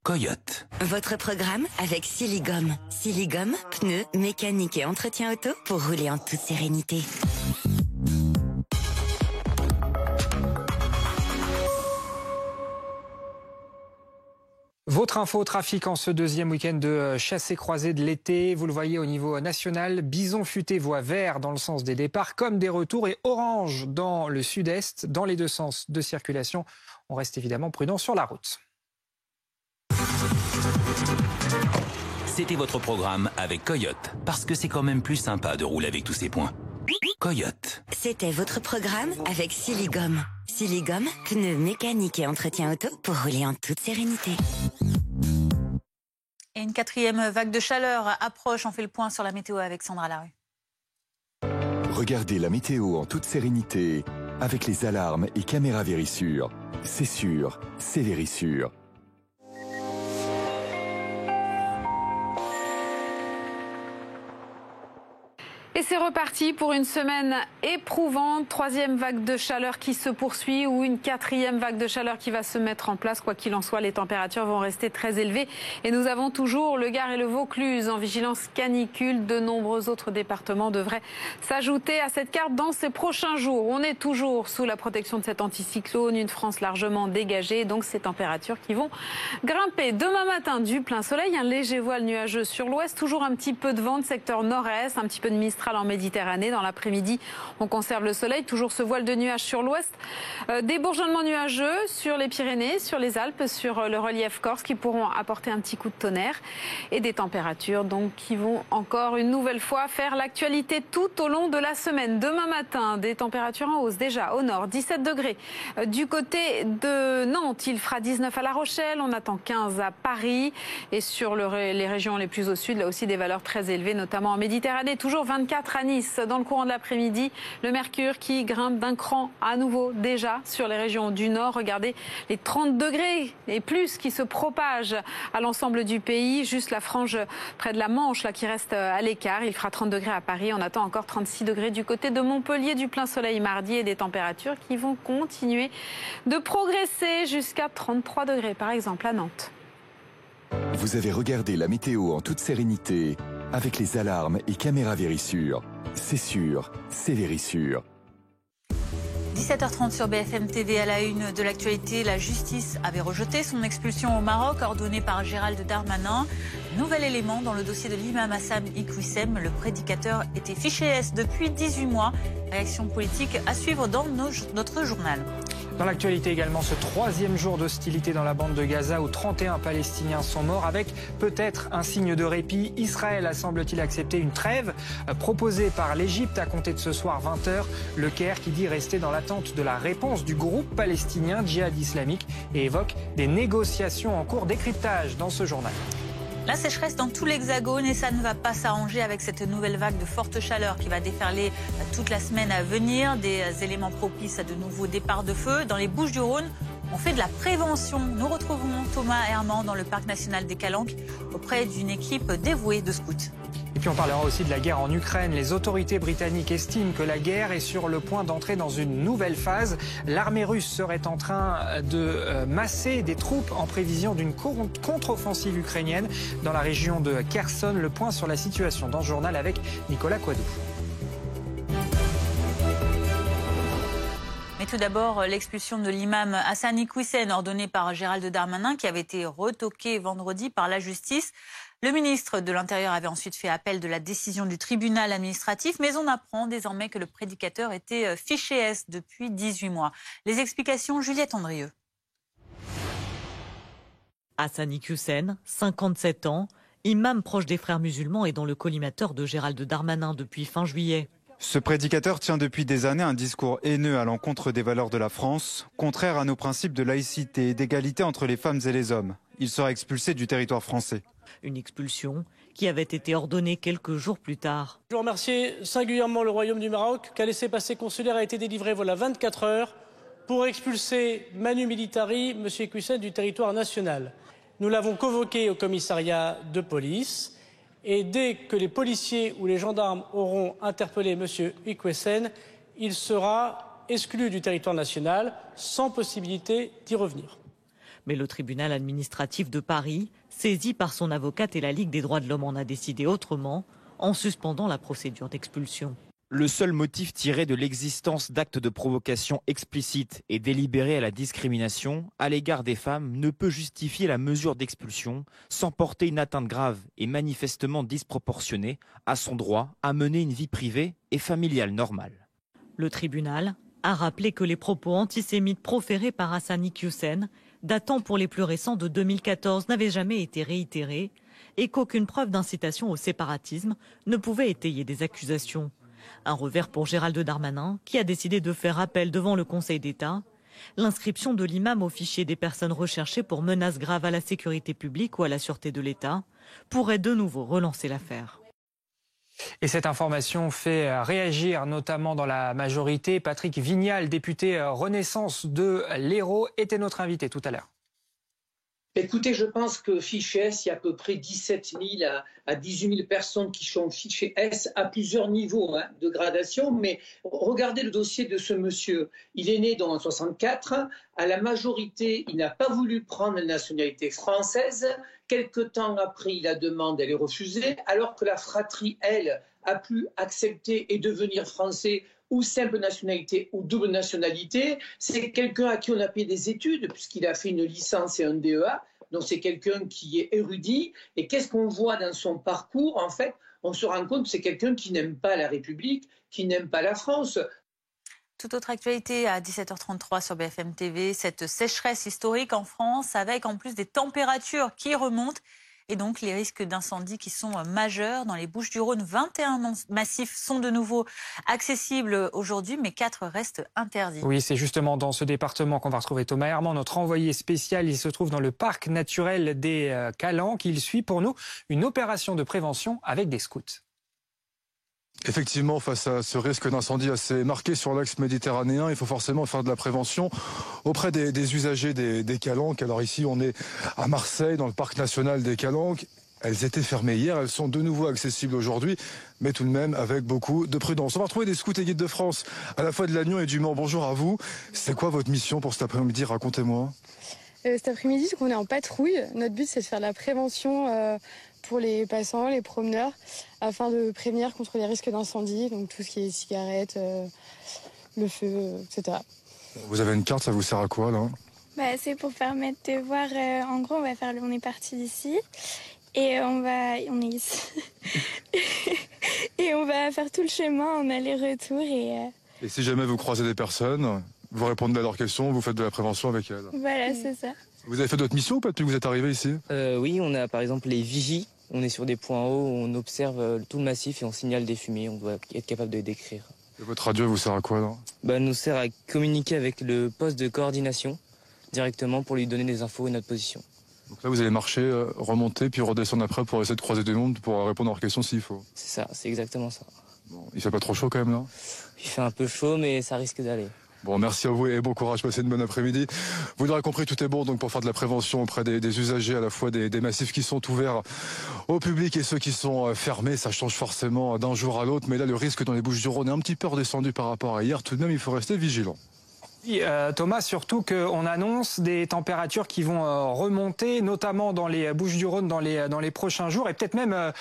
Coyote. Votre programme avec Siligom. Siligom, pneus, mécanique et entretien auto pour rouler en toute sérénité. Votre info trafic en ce deuxième week-end de chassé-croisé de l'été. Vous le voyez au niveau national, bison futé voit vert dans le sens des départs comme des retours et orange dans le sud-est, dans les deux sens de circulation. On reste évidemment prudent sur la route. C'était votre programme avec Coyote, parce que c'est quand même plus sympa de rouler avec tous ces points. Coyote. C'était votre programme avec Siligom. Siligom, pneus, mécanique et entretien auto pour rouler en toute sérénité. Et une quatrième vague de chaleur approche. On fait le point sur la météo avec Sandra Larue. Regardez la météo en toute sérénité avec les alarmes et caméras Vérissure. C'est sûr, c'est Vérissure. Et c'est reparti pour une semaine éprouvante. Troisième vague de chaleur qui se poursuit ou une quatrième vague de chaleur qui va se mettre en place. Quoi qu'il en soit, les températures vont rester très élevées. Et nous avons toujours le Gard et le Vaucluse en vigilance canicule. De nombreux autres départements devraient s'ajouter à cette carte dans ces prochains jours. On est toujours sous la protection de cet anticyclone, une France largement dégagée. Donc ces températures qui vont grimper. Demain matin, du plein soleil, un léger voile nuageux sur l'ouest. Toujours un petit peu de vent de secteur nord-est, un petit peu de mistral en Méditerranée. Dans l'après-midi, on conserve le soleil, toujours ce voile de nuages sur l'ouest. Des bourgeonnements nuageux sur les Pyrénées, sur les Alpes, sur le relief corse qui pourront apporter un petit coup de tonnerre et des températures donc qui vont encore une nouvelle fois faire l'actualité tout au long de la semaine. Demain matin, des températures en hausse déjà au nord, 17 degrés. Du côté de Nantes, il fera 19 à La Rochelle, on attend 15 à Paris et sur les régions les plus au sud, là aussi des valeurs très élevées, notamment en Méditerranée, toujours 24 4 à Nice dans le courant de l'après-midi. Le mercure qui grimpe d'un cran à nouveau déjà sur les régions du nord. Regardez les 30 degrés et plus qui se propagent à l'ensemble du pays. Juste la frange près de la Manche là, qui reste à l'écart. Il fera 30 degrés à Paris. On attend encore 36 degrés du côté de Montpellier. Du plein soleil mardi et des températures qui vont continuer de progresser jusqu'à 33 degrés par exemple à Nantes. Vous avez regardé la météo en toute sérénité avec les alarmes et caméras Vérissure. C'est sûr, c'est Vérissure. 17h30 sur BFM TV, à la une de l'actualité, la justice avait rejeté son expulsion au Maroc ordonnée par Gérald Darmanin. Nouvel élément dans le dossier de l'imam Hassan Iquioussem, le prédicateur était fiché S depuis 18 mois. Réaction politique à suivre dans notre journal. Dans l'actualité également, ce 3e jour d'hostilité dans la bande de Gaza où 31 Palestiniens sont morts avec peut-être un signe de répit. Israël a semble-t-il accepté une trêve proposée par l'Égypte à compter de ce soir 20h. Le Caire qui dit rester dans l'attente de la réponse du groupe palestinien Djihad islamique et évoque des négociations en cours. Décryptage dans ce journal. La sécheresse dans tout l'Hexagone et ça ne va pas s'arranger avec cette nouvelle vague de forte chaleur qui va déferler toute la semaine à venir. Des éléments propices à de nouveaux départs de feu. Dans les Bouches-du-Rhône, on fait de la prévention. Nous retrouvons Thomas Herman dans le parc national des Calanques auprès d'une équipe dévouée de scouts. Et puis on parlera aussi de la guerre en Ukraine. Les autorités britanniques estiment que la guerre est sur le point d'entrer dans une nouvelle phase. L'armée russe serait en train de masser des troupes en prévision d'une contre-offensive ukrainienne dans la région de Kherson. Le point sur la situation dans ce journal avec Nicolas Coidou. Mais tout d'abord, l'expulsion de l'imam Hassan Iquioussem ordonnée par Gérald Darmanin qui avait été retoquée vendredi par la justice. Le ministre de l'Intérieur avait ensuite fait appel de la décision du tribunal administratif, mais on apprend désormais que le prédicateur était fiché S depuis 18 mois. Les explications, Juliette Andrieux. Hassan Iquioussem, 57 ans, imam proche des frères musulmans et dans le collimateur de Gérald Darmanin depuis fin juillet. Ce prédicateur tient depuis des années un discours haineux à l'encontre des valeurs de la France, contraire à nos principes de laïcité et d'égalité entre les femmes et les hommes. Il sera expulsé du territoire français. Une expulsion qui avait été ordonnée quelques jours plus tard. Je veux remercier singulièrement le Royaume du Maroc, qu'un laissez-passer consulaire a été délivré voilà 24 heures pour expulser Manu Militari, M. Iquioussem, du territoire national. Nous l'avons convoqué au commissariat de police et dès que les policiers ou les gendarmes auront interpellé M. Iquioussem, il sera exclu du territoire national sans possibilité d'y revenir. Mais le tribunal administratif de Paris, saisi par son avocate et la Ligue des droits de l'homme, en a décidé autrement, en suspendant la procédure d'expulsion. Le seul motif tiré de l'existence d'actes de provocation explicites et délibérés à la discrimination à l'égard des femmes ne peut justifier la mesure d'expulsion sans porter une atteinte grave et manifestement disproportionnée à son droit à mener une vie privée et familiale normale. Le tribunal a rappelé que les propos antisémites proférés par Hassan Iquioussem, datant pour les plus récents de 2014, n'avaient jamais été réitérés et qu'aucune preuve d'incitation au séparatisme ne pouvait étayer des accusations. Un revers pour Gérald Darmanin, qui a décidé de faire appel devant le Conseil d'État. L'inscription de l'imam au fichier des personnes recherchées pour menaces graves à la sécurité publique ou à la sûreté de l'État pourrait de nouveau relancer l'affaire. Et cette information fait réagir notamment dans la majorité. Patrick Vignal, député Renaissance de l'Hérault, était notre invité tout à l'heure. Écoutez, je pense que fiché S, il y a à peu près 17 000 à 18 000 personnes qui sont fichées S à plusieurs niveaux de gradation. Mais regardez le dossier de ce monsieur. Il est né dans 1964. À la majorité, il n'a pas voulu prendre la nationalité française. Quelque temps après, la demande elle est refusée, alors que la fratrie, elle, a pu accepter et devenir français ou simple nationalité ou double nationalité. C'est quelqu'un à qui on a payé des études, puisqu'il a fait une licence et un DEA. Donc c'est quelqu'un qui est érudit. Et qu'est-ce qu'on voit dans son parcours? En fait, on se rend compte que c'est quelqu'un qui n'aime pas la République, qui n'aime pas la France. Toute autre actualité à 17h33 sur BFM TV, cette sécheresse historique en France avec en plus des températures qui remontent et donc les risques d'incendie qui sont majeurs. Dans les Bouches-du-Rhône, 21 massifs sont de nouveau accessibles aujourd'hui, mais 4 restent interdits. Oui, c'est justement dans ce département qu'on va retrouver Thomas Herman, notre envoyé spécial. Il se trouve dans le parc naturel des Calanques. Il suit pour nous une opération de prévention avec des scouts. Effectivement, face à ce risque d'incendie assez marqué sur l'axe méditerranéen, il faut forcément faire de la prévention auprès des usagers des Calanques. Alors ici, on est à Marseille, dans le parc national des Calanques. Elles étaient fermées hier, elles sont de nouveau accessibles aujourd'hui, mais tout de même avec beaucoup de prudence. On va retrouver des scouts et guides de France, à la fois de Lannion et du Mans. Bonjour à vous. C'est quoi votre mission pour cet après-midi? Racontez-moi. Cet après-midi, on est en patrouille. Notre but, c'est de faire de la prévention pour les passants, les promeneurs, afin de prévenir contre les risques d'incendie, donc tout ce qui est cigarettes, le feu, etc. Vous avez une carte, ça vous sert à quoi là? C'est pour permettre de voir, en gros, on est parti d'ici. Et on est ici. Et on va faire tout le chemin en aller-retour. Et si jamais vous croisez des personnes, vous répondez à leurs questions, vous faites de la prévention avec elles. Voilà, c'est ça. Vous avez fait d'autres missions ou pas depuis que vous êtes arrivé ici? Oui, on a par exemple les vigies. On est sur des points hauts, on observe tout le massif et on signale des fumées. On doit être capable de les décrire. Et votre radio vous sert à quoi là? Elle nous sert à communiquer avec le poste de coordination directement pour lui donner des infos et notre position. Donc là, vous allez marcher, remonter, puis redescendre après pour essayer de croiser des mondes pour répondre à leurs questions s'il faut. C'est ça, c'est exactement ça. Bon, il fait pas trop chaud quand même là? Il fait un peu chaud, mais ça risque d'aller. Bon, merci à vous et bon courage, passez une bonne après-midi. Vous l'aurez compris, tout est bon donc pour faire de la prévention auprès des usagers, à la fois des massifs qui sont ouverts au public et ceux qui sont fermés. Ça change forcément d'un jour à l'autre, mais là, le risque dans les Bouches-du-Rhône est un petit peu redescendu par rapport à hier. Tout de même, il faut rester vigilant. Thomas, surtout qu'on annonce des températures qui vont remonter, notamment dans les Bouches-du-Rhône dans les prochains jours et peut-être même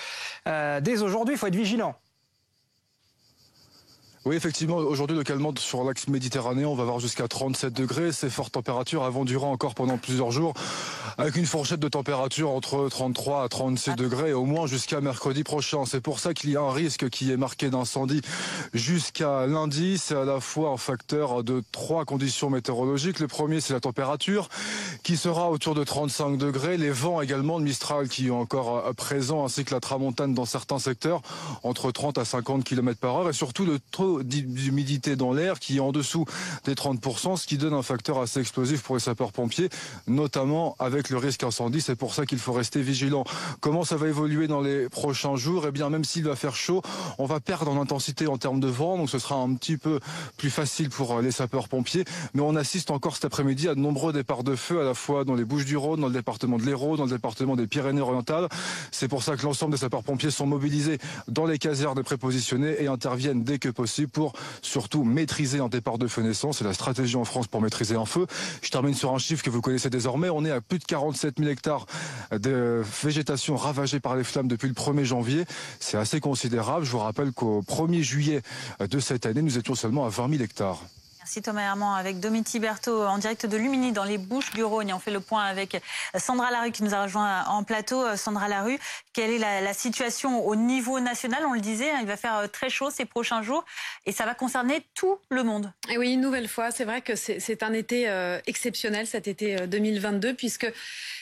dès aujourd'hui, il faut être vigilant. Oui, effectivement, aujourd'hui, localement, sur l'axe méditerranéen, on va avoir jusqu'à 37 degrés. Ces fortes températures vont durer encore pendant plusieurs jours, avec une fourchette de température entre 33 à 36 degrés, au moins jusqu'à mercredi prochain. C'est pour ça qu'il y a un risque qui est marqué d'incendie jusqu'à lundi. C'est à la fois un facteur de 3 conditions météorologiques. Le premier, c'est la température, qui sera autour de 35 degrés. Les vents également de Mistral qui est encore présent, ainsi que la tramontane dans certains secteurs, entre 30 à 50 km/h. Et surtout, le taux d'humidité dans l'air qui est en dessous des 30%, ce qui donne un facteur assez explosif pour les sapeurs-pompiers, notamment avec le risque incendie. C'est pour ça qu'il faut rester vigilant. Comment ça va évoluer dans les prochains jours? Eh bien, même s'il va faire chaud, on va perdre en intensité en termes de vent, donc ce sera un petit peu plus facile pour les sapeurs-pompiers. Mais on assiste encore cet après-midi à de nombreux départs de feu, à la fois dans les Bouches-du-Rhône, dans le département de l'Hérault, dans le département des Pyrénées-Orientales. C'est pour ça que l'ensemble des sapeurs-pompiers sont mobilisés dans les casernes prépositionnées et interviennent dès que possible pour surtout maîtriser un départ de feu naissant. C'est la stratégie en France pour maîtriser un feu. Je termine sur un chiffre que vous connaissez désormais. On est à plus de 47 000 hectares de végétation ravagée par les flammes depuis le 1er janvier. C'est assez considérable. Je vous rappelle qu'au 1er juillet de cette année, nous étions seulement à 20 000 hectares. Merci Thomas Herman avec Domiti Berthaud en direct de Lumini dans les Bouches-du-Rhône. Et on fait le point avec Sandra Larue qui nous a rejoint en plateau. Sandra Larue, quelle est la situation au niveau national? On le disait, il va faire très chaud ces prochains jours et ça va concerner tout le monde. Et oui, une nouvelle fois, c'est vrai que c'est un été exceptionnel, cet été 2022, puisque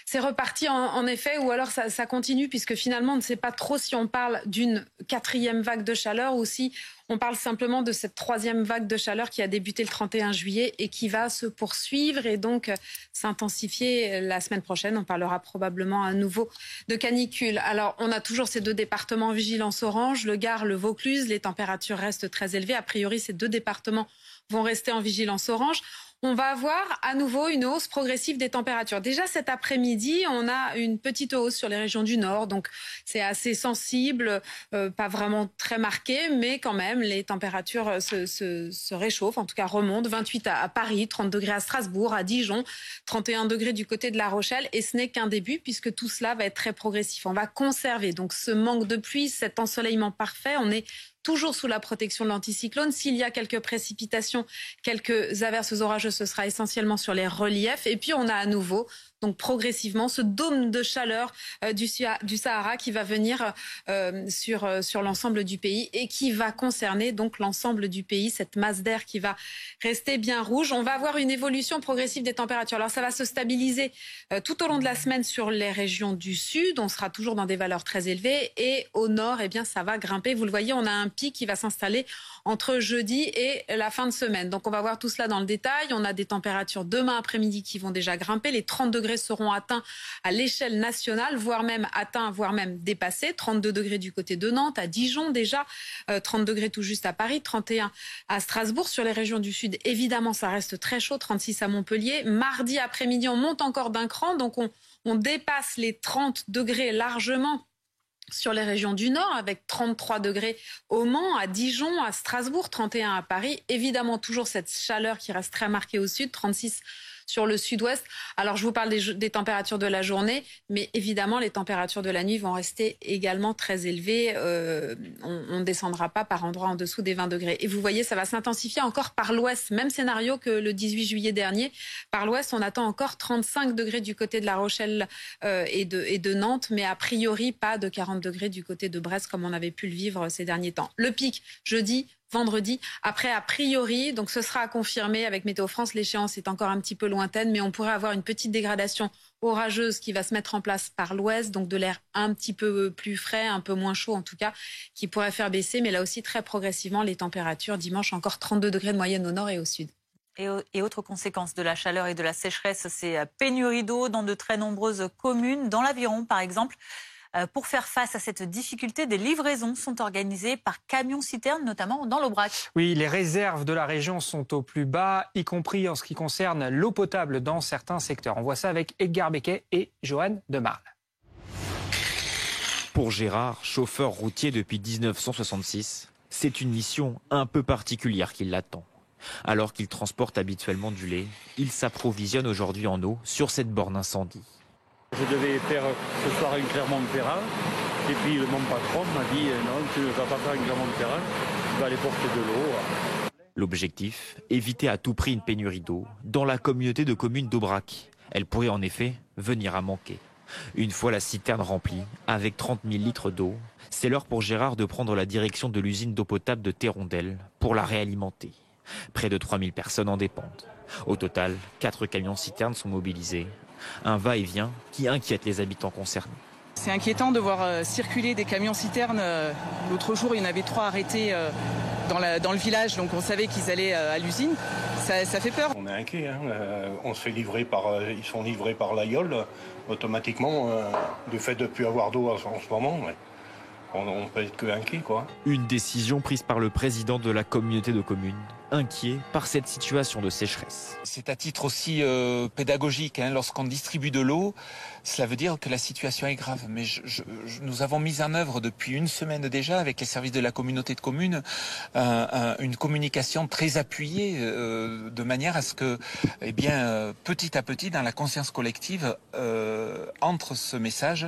c'est reparti en effet, ou alors ça continue, puisque finalement on ne sait pas trop si on parle d'une 4e vague de chaleur ou si on parle simplement de cette 3e vague de chaleur qui a débuté le 31 juillet et qui va se poursuivre et donc s'intensifier la semaine prochaine. On parlera probablement à nouveau de canicule. Alors, on a toujours ces 2 départements en vigilance orange, le Gard, le Vaucluse. Les températures restent très élevées. A priori, ces 2 départements vont rester en vigilance orange. On va avoir à nouveau une hausse progressive des températures. Déjà cet après-midi, on a une petite hausse sur les régions du Nord, donc c'est assez sensible, pas vraiment très marqué, mais quand même les températures se réchauffent, en tout cas remontent. 28 à Paris, 30 degrés à Strasbourg, à Dijon, 31 degrés du côté de La Rochelle, et ce n'est qu'un début puisque tout cela va être très progressif. On va conserver donc ce manque de pluie, cet ensoleillement parfait. On est toujours sous la protection de l'anticyclone. S'il y a quelques précipitations, quelques averses orageuses, ce sera essentiellement sur les reliefs. Et puis on a à nouveau, donc progressivement, ce dôme de chaleur du Sahara qui va venir sur l'ensemble du pays et qui va concerner donc l'ensemble du pays, cette masse d'air qui va rester bien rouge. On va avoir une évolution progressive des températures. Alors ça va se stabiliser tout au long de la semaine sur les régions du sud. On sera toujours dans des valeurs très élevées et au nord, eh bien, ça va grimper. Vous le voyez, on a un pic qui va s'installer entre jeudi et la fin de semaine. Donc on va voir tout cela dans le détail. On a des températures demain après-midi qui vont déjà grimper. Les 30 degrés degrés seront atteints à l'échelle nationale, voire même dépassés. 32 degrés du côté de Nantes, à Dijon déjà, 30 degrés tout juste à Paris, 31 à Strasbourg. Sur les régions du sud, évidemment, ça reste très chaud, 36 à Montpellier. Mardi après-midi, on monte encore d'un cran, donc on dépasse les 30 degrés largement sur les régions du Nord, avec 33 degrés au Mans, à Dijon, à Strasbourg, 31 à Paris. Évidemment, toujours cette chaleur qui reste très marquée au sud, 36 sur le sud-ouest. Alors, je vous parle des températures de la journée, mais évidemment, les températures de la nuit vont rester également très élevées. On ne descendra pas par endroits en dessous des 20 degrés. Et vous voyez, ça va s'intensifier encore par l'ouest. Même scénario que le 18 juillet dernier. Par l'ouest, on attend encore 35 degrés du côté de La Rochelle et de Nantes, mais a priori, pas de 40 degrés du côté de Brest, comme on avait pu le vivre ces derniers temps. Le pic, jeudi, vendredi. Après, a priori, donc ce sera à confirmer avec Météo France, l'échéance est encore un petit peu lointaine, mais on pourrait avoir une petite dégradation orageuse qui va se mettre en place par l'ouest, donc de l'air un petit peu plus frais, un peu moins chaud en tout cas, qui pourrait faire baisser, mais là aussi très progressivement les températures. Dimanche, encore 32 degrés de moyenne au nord et au sud. Et autre conséquence de la chaleur et de la sécheresse, c'est pénurie d'eau dans de très nombreuses communes, dans l'Aviron par exemple. Pour faire face à cette difficulté, des livraisons sont organisées par camions-citernes, notamment dans l'Aubrac. Oui, les réserves de la région sont au plus bas, y compris en ce qui concerne l'eau potable dans certains secteurs. On voit ça avec Edgar Becquet et Johan Demarle. Pour Gérard, chauffeur routier depuis 1966, c'est une mission un peu particulière qui l'attend. Alors qu'il transporte habituellement du lait, il s'approvisionne aujourd'hui en eau sur cette borne incendie. Je devais faire ce soir une Clermont-Ferrand, et puis mon patron m'a dit non, tu ne vas pas faire une Clermont-Ferrand, tu vas aller porter de l'eau. L'objectif, éviter à tout prix une pénurie d'eau dans la communauté de communes d'Aubrac. Elle pourrait en effet venir à manquer. Une fois la citerne remplie, avec 30 000 litres d'eau, c'est l'heure pour Gérard de prendre la direction de l'usine d'eau potable de Thérondelle pour la réalimenter. Près de 3000 personnes en dépendent. Au total, 4 camions-citernes sont mobilisés. Un va-et-vient qui inquiète les habitants concernés. C'est inquiétant de voir circuler des camions-citernes. L'autre jour, il y en avait 3 arrêtés dans le village, donc on savait qu'ils allaient à l'usine. Ça fait peur. On est inquiet. On se fait livrer ils sont livrés par l'Aïol automatiquement, du fait de ne plus avoir d'eau en ce moment. Ouais. On peut être que inquiet, quoi. Une décision prise par le président de la communauté de communes, inquiet par cette situation de sécheresse. C'est à titre aussi pédagogique. Lorsqu'on distribue de l'eau, cela veut dire que la situation est grave. Mais nous avons mis en œuvre depuis une semaine déjà, avec les services de la communauté de communes, une communication très appuyée, de manière à ce que, petit à petit, dans la conscience collective, entre ce message,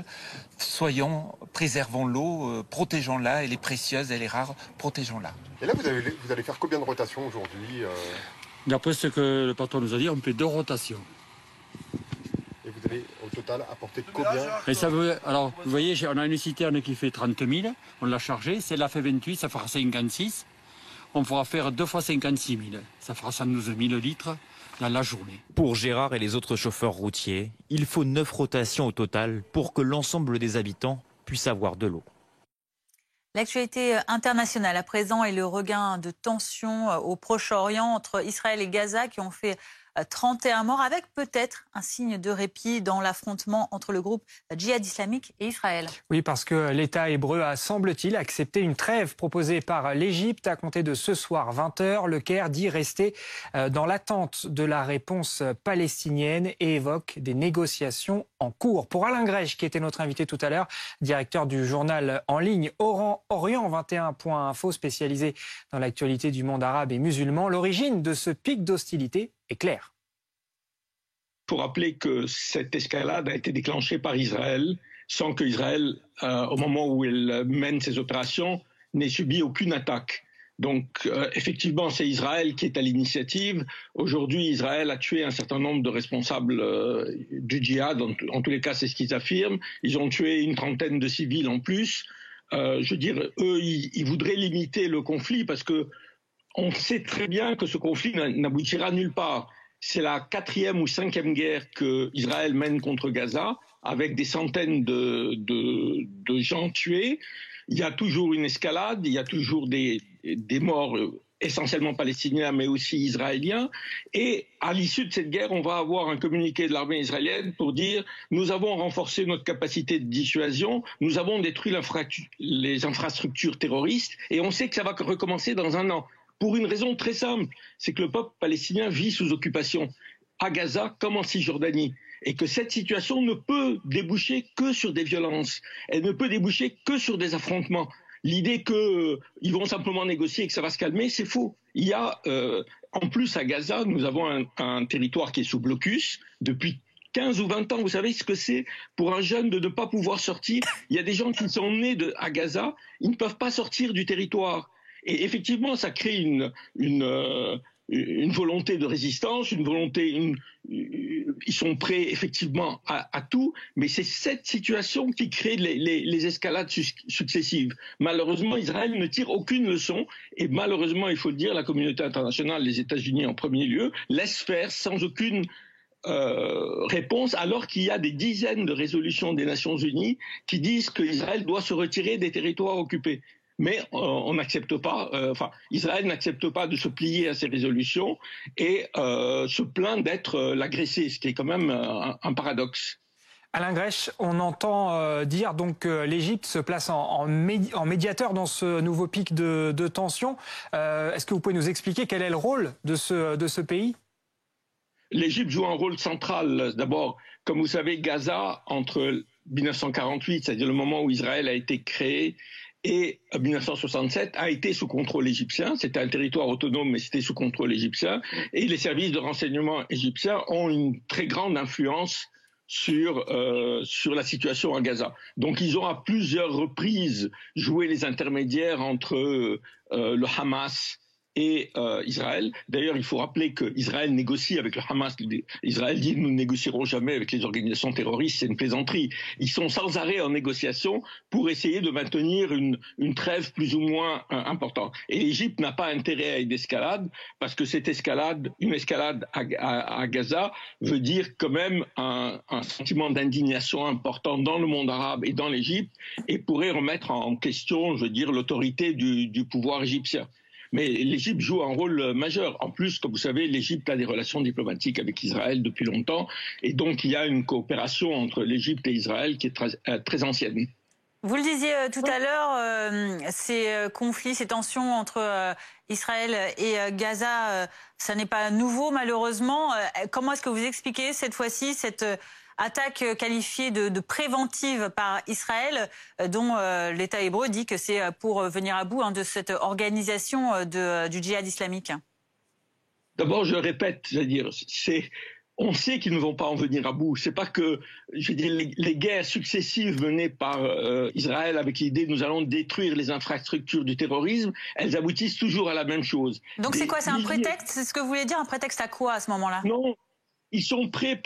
préservons l'eau, protégeons-la, elle est précieuse, elle est rare, protégeons-la. Et là, vous allez faire combien de rotations aujourd'hui D'après ce que le patron nous a dit, on fait 2 rotations. Et vous allez au total apporter combien? Et ça veut, alors, vous voyez, on a une citerne qui fait 30 000, on l'a chargée, celle-là fait 28, ça fera 56. On pourra faire 2 fois 56 000, ça fera 112 000 litres dans la journée. Pour Gérard et les autres chauffeurs routiers, il faut 9 rotations au total pour que l'ensemble des habitants puissent avoir de l'eau. L'actualité internationale à présent est le regain de tensions au Proche-Orient entre Israël et Gaza qui ont fait 31 morts, avec peut-être un signe de répit dans l'affrontement entre le groupe Djihad islamique et Israël. Oui, parce que l'État hébreu a, semble-t-il, accepté une trêve proposée par l'Égypte à compter de ce soir 20h. Le Caire dit rester dans l'attente de la réponse palestinienne et évoque des négociations en cours. Pour Alain Grèche, qui était notre invité tout à l'heure, directeur du journal en ligne Orient21.info, spécialisé dans l'actualité du monde arabe et musulman, l'origine de ce pic d'hostilité est claire. Il faut rappeler que cette escalade a été déclenchée par Israël sans que Israël, au moment où elle mène ses opérations, n'ait subi aucune attaque. Donc, effectivement, c'est Israël qui est à l'initiative. Aujourd'hui, Israël a tué un certain nombre de responsables du djihad. En tous les cas, c'est ce qu'ils affirment. Ils ont tué une trentaine de civils en plus. Je veux dire, eux, ils voudraient limiter le conflit parce que on sait très bien que ce conflit n'aboutira nulle part. C'est la 4e ou 5e guerre que Israël mène contre Gaza, avec des centaines de gens tués. Il y a toujours une escalade, il y a toujours des morts essentiellement palestiniens, mais aussi israéliens. Et à l'issue de cette guerre, on va avoir un communiqué de l'armée israélienne pour dire « Nous avons renforcé notre capacité de dissuasion, nous avons détruit les infrastructures terroristes, et on sait que ça va recommencer dans 1 an. » Pour une raison très simple, c'est que le peuple palestinien vit sous occupation, à Gaza comme en Cisjordanie. Et que cette situation ne peut déboucher que sur des violences. Elle ne peut déboucher que sur des affrontements. L'idée qu'ils vont simplement négocier et que ça va se calmer, c'est faux. Il y a, en plus à Gaza, nous avons un territoire qui est sous blocus depuis 15 ou 20 ans. Vous savez ce que c'est pour un jeune de ne pas pouvoir sortir? Il y a des gens qui sont nés à Gaza, ils ne peuvent pas sortir du territoire. Et effectivement, ça crée une volonté de résistance, ils sont prêts effectivement à tout, mais c'est cette situation qui crée les escalades successives. Malheureusement, Israël ne tire aucune leçon, et malheureusement, il faut le dire, la communauté internationale, les États-Unis en premier lieu, laisse faire sans aucune réponse, alors qu'il y a des dizaines de résolutions des Nations Unies qui disent qu'Israël doit se retirer des territoires occupés. Mais on n'accepte pas, Israël n'accepte pas de se plier à ces résolutions et se plaint d'être l'agressé, ce qui est quand même un paradoxe. Alain Grech, on entend dire donc que l'Égypte se place en médiateur dans ce nouveau pic de tension. Est-ce que vous pouvez nous expliquer quel est le rôle de ce pays ? L'Égypte joue un rôle central. D'abord, comme vous savez, Gaza, entre 1948, c'est-à-dire le moment où Israël a été créé, et 1967 a été sous contrôle égyptien. C'était un territoire autonome, mais c'était sous contrôle égyptien. Et les services de renseignement égyptiens ont une très grande influence sur la situation à Gaza. Donc ils ont à plusieurs reprises joué les intermédiaires entre le Hamas et Israël. D'ailleurs, il faut rappeler qu'Israël négocie avec le Hamas. Israël dit « nous ne négocierons jamais avec les organisations terroristes », c'est une plaisanterie. Ils sont sans arrêt en négociation pour essayer de maintenir une trêve plus ou moins importante. Et l'Égypte n'a pas intérêt à une escalade, parce que une escalade à Gaza veut dire quand même un sentiment d'indignation important dans le monde arabe et dans l'Égypte, et pourrait remettre en question, je veux dire, l'autorité du pouvoir égyptien. Mais l'Égypte joue un rôle majeur. En plus, comme vous savez, l'Égypte a des relations diplomatiques avec Israël depuis longtemps. Et donc, il y a une coopération entre l'Égypte et Israël qui est très ancienne. Vous le disiez tout à l'heure, ces conflits, ces tensions entre Israël et Gaza, ça n'est pas nouveau malheureusement. Comment est-ce que vous expliquez cette fois-ci cette attaque qualifiée de préventive par Israël, dont l'État hébreu dit que c'est pour venir à bout de cette organisation du djihad islamique? D'abord, je répète, c'est-à-dire, on sait qu'ils ne vont pas en venir à bout. C'est pas que, je veux dire, les guerres successives menées par Israël avec l'idée nous allons détruire les infrastructures du terrorisme, elles aboutissent toujours à la même chose. Donc c'est quoi? C'est un prétexte? C'est ce que vous voulez dire? Un prétexte à quoi à ce moment-là? Non. Ils sont pris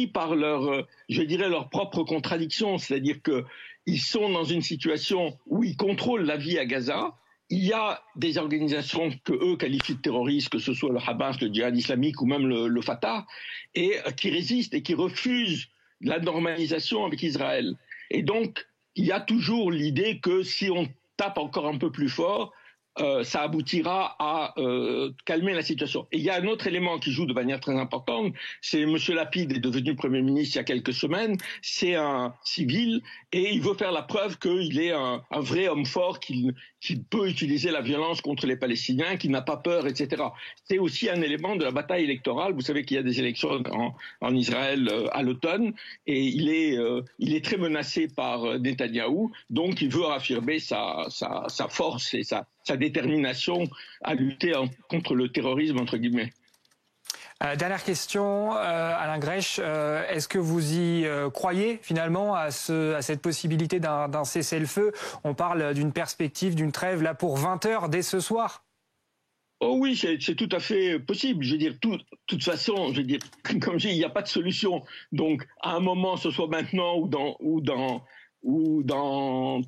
par leur propre contradiction, c'est-à-dire qu'ils sont dans une situation où ils contrôlent la vie à Gaza. Il y a des organisations que eux qualifient de terroristes, que ce soit le Hamas, le djihad islamique ou même le Fatah, et qui résistent et qui refusent la normalisation avec Israël. Et donc, il y a toujours l'idée que si on tape encore un peu plus fort, ça aboutira à calmer la situation. Et il y a un autre élément qui joue de manière très importante, c'est M. Lapid est devenu Premier ministre il y a quelques semaines, c'est un civil, et il veut faire la preuve qu'il est un vrai homme fort, qu'il peut utiliser la violence contre les Palestiniens, qu'il n'a pas peur, etc. C'est aussi un élément de la bataille électorale. Vous savez qu'il y a des élections en Israël à l'automne, et il est très menacé par Netanyahou, donc il veut affirmer sa force et sa détermination à lutter contre le terrorisme, entre guillemets. Dernière question, Alain Grech, est-ce que vous y croyez finalement à cette possibilité d'un cessez-le-feu? On parle d'une perspective, d'une trêve là pour 20 heures dès ce soir. Oh oui, c'est tout à fait possible. Je veux dire, de toute façon, je veux dire, comme je dis, il n'y a pas de solution. Donc, à un moment, ce soit maintenant ou dans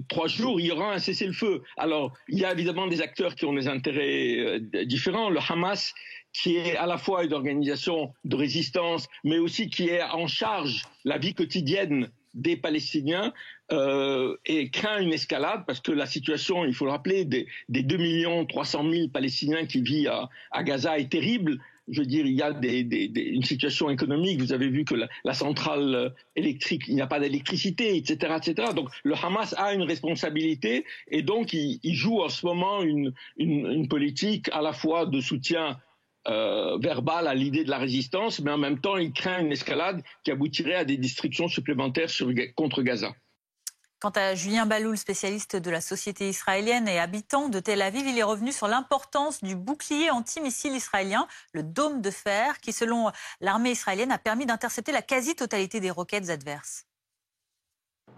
3 jours, il y aura un cessez-le-feu. Alors, il y a évidemment des acteurs qui ont des intérêts différents. Le Hamas, qui est à la fois une organisation de résistance, mais aussi qui est en charge de la vie quotidienne des Palestiniens, et craint une escalade parce que la situation, il faut le rappeler, des 2 300 000 Palestiniens qui vivent à Gaza est terrible. Je veux dire, il y a une situation économique. Vous avez vu que la centrale électrique, il n'y a pas d'électricité, etc., etc. Donc, le Hamas a une responsabilité et donc il joue en ce moment une politique à la fois de soutien verbal à l'idée de la résistance, mais en même temps, il craint une escalade qui aboutirait à des destructions supplémentaires contre Gaza. Quant à Julien Baloul, spécialiste de la société israélienne et habitant de Tel Aviv, il est revenu sur l'importance du bouclier antimissile israélien, le dôme de fer, qui, selon l'armée israélienne, a permis d'intercepter la quasi-totalité des roquettes adverses.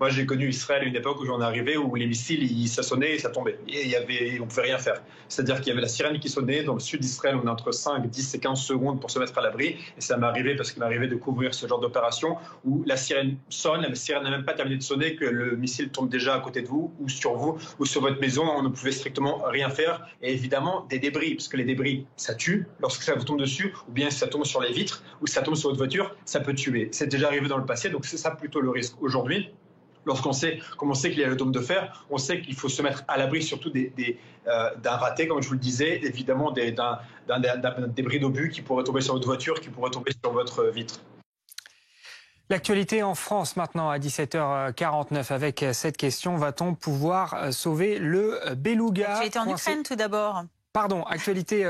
Moi, j'ai connu Israël à une époque où j'en arrivais où les missiles, ça sonnait et ça tombait. Et on ne pouvait rien faire. C'est-à-dire qu'il y avait la sirène qui sonnait. Dans le sud d'Israël, on est entre 5, 10 et 15 secondes pour se mettre à l'abri. Et ça m'est arrivé parce qu'il m'arrivait de couvrir ce genre d'opération où la sirène sonne, la sirène n'a même pas terminé de sonner, que le missile tombe déjà à côté de vous ou sur votre maison. On ne pouvait strictement rien faire. Et évidemment, des débris, parce que les débris, ça tue lorsque ça vous tombe dessus, ou bien si ça tombe sur les vitres, ou si ça tombe sur votre voiture, ça peut tuer. C'est déjà arrivé dans le passé, donc c'est ça plutôt le risque aujourd'hui. Lorsqu'on sait qu'il y a le dôme de fer, on sait qu'il faut se mettre à l'abri surtout d'un raté, comme je vous le disais, évidemment d'un débris d'obus qui pourrait tomber sur votre voiture, qui pourrait tomber sur votre vitre. L'actualité en France maintenant à 17h49 avec cette question, va-t-on pouvoir sauver le beluga? L'actualité en Ukraine tout d'abord. Pardon, actualité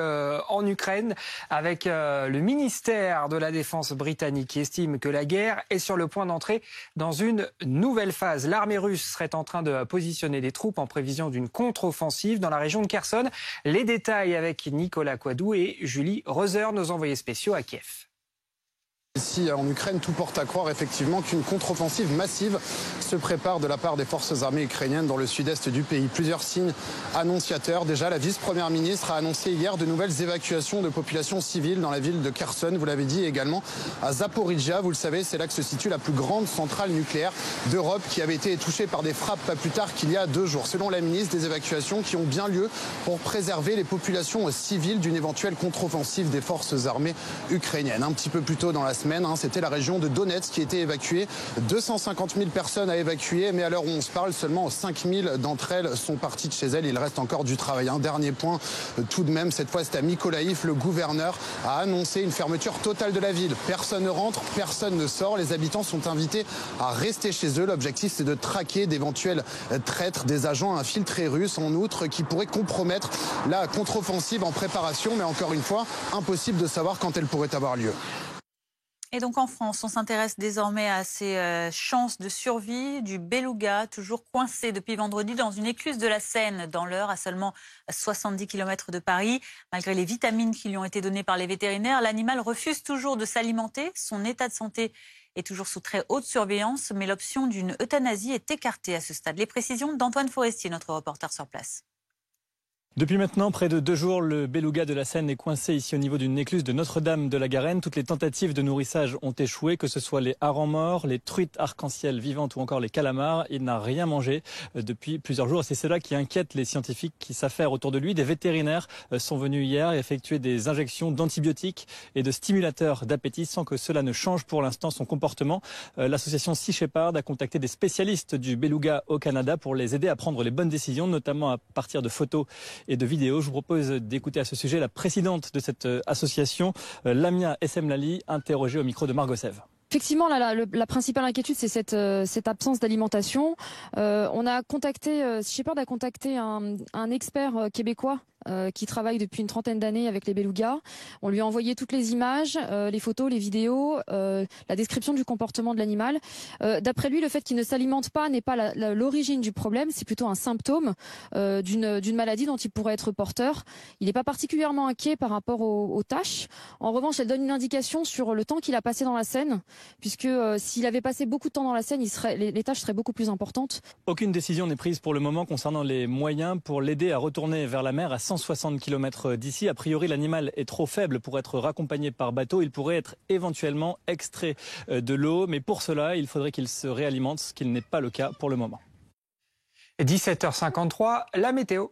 en Ukraine avec le ministère de la Défense britannique qui estime que la guerre est sur le point d'entrer dans une nouvelle phase. L'armée russe serait en train de positionner des troupes en prévision d'une contre-offensive dans la région de Kherson. Les détails avec Nicolas Coadou et Julie Roser, nos envoyés spéciaux à Kiev. Ici en Ukraine, tout porte à croire effectivement qu'une contre-offensive massive se prépare de la part des forces armées ukrainiennes dans le sud-est du pays. Plusieurs signes annonciateurs. Déjà, la vice-première ministre a annoncé hier de nouvelles évacuations de populations civiles dans la ville de Kherson. Vous l'avez dit également à Zaporizhzhia. Vous le savez, c'est là que se situe la plus grande centrale nucléaire d'Europe qui avait été touchée par des frappes pas plus tard qu'il y a 2 jours. Selon la ministre, des évacuations qui ont bien lieu pour préserver les populations civiles d'une éventuelle contre-offensive des forces armées ukrainiennes. Un petit peu plus tôt dans la semaine, c'était la région de Donetsk qui était évacuée. 250 000 personnes à évacuer, mais à l'heure où on se parle, seulement 5 000 d'entre elles sont parties de chez elles. Il reste encore du travail. Un dernier point, tout de même, cette fois c'est à Mykolaïv. Le gouverneur a annoncé une fermeture totale de la ville. Personne ne rentre, personne ne sort. Les habitants sont invités à rester chez eux. L'objectif, c'est de traquer d'éventuels traîtres, des agents infiltrés russes, en outre, qui pourraient compromettre la contre-offensive en préparation. Mais encore une fois, impossible de savoir quand elle pourrait avoir lieu. Et donc en France, on s'intéresse désormais à ces chances de survie du beluga, toujours coincé depuis vendredi dans une écluse de la Seine, dans l'Eure, à seulement 70 km de Paris. Malgré les vitamines qui lui ont été données par les vétérinaires, l'animal refuse toujours de s'alimenter. Son état de santé est toujours sous très haute surveillance, mais l'option d'une euthanasie est écartée à ce stade. Les précisions d'Antoine Forestier, notre reporter sur place. Depuis maintenant près de 2 jours, le beluga de la Seine est coincé ici au niveau d'une écluse de Notre-Dame de la Garenne. Toutes les tentatives de nourrissage ont échoué, que ce soit les harengs morts, les truites arc-en-ciel vivantes ou encore les calamars. Il n'a rien mangé depuis plusieurs jours. C'est cela qui inquiète les scientifiques qui s'affairent autour de lui. Des vétérinaires sont venus hier effectuer des injections d'antibiotiques et de stimulateurs d'appétit sans que cela ne change pour l'instant son comportement. L'association Sea Shepherd a contacté des spécialistes du beluga au Canada pour les aider à prendre les bonnes décisions, notamment à partir de photos et de vidéos. Je vous propose d'écouter à ce sujet la présidente de cette association, Lamia Essemlali, interrogée au micro de Margot Sève. Effectivement, la principale inquiétude, c'est cette absence d'alimentation. On a contacté, Sea Shepherd a contacté un expert québécois qui travaille depuis une trentaine d'années avec les belugas. On lui a envoyé toutes les images, les photos, les vidéos, la description du comportement de l'animal. D'après lui, le fait qu'il ne s'alimente pas n'est pas l'origine du problème, c'est plutôt un symptôme d'une maladie dont il pourrait être porteur. Il n'est pas particulièrement inquiet par rapport aux tâches. En revanche, elle donne une indication sur le temps qu'il a passé dans la Seine, puisque s'il avait passé beaucoup de temps dans la Seine, les tâches seraient beaucoup plus importantes. Aucune décision n'est prise pour le moment concernant les moyens pour l'aider à retourner vers la mer à 160 km d'ici. A priori, l'animal est trop faible pour être raccompagné par bateau. Il pourrait être éventuellement extrait de l'eau, mais pour cela, il faudrait qu'il se réalimente, ce qui n'est pas le cas pour le moment. 17h53, la météo.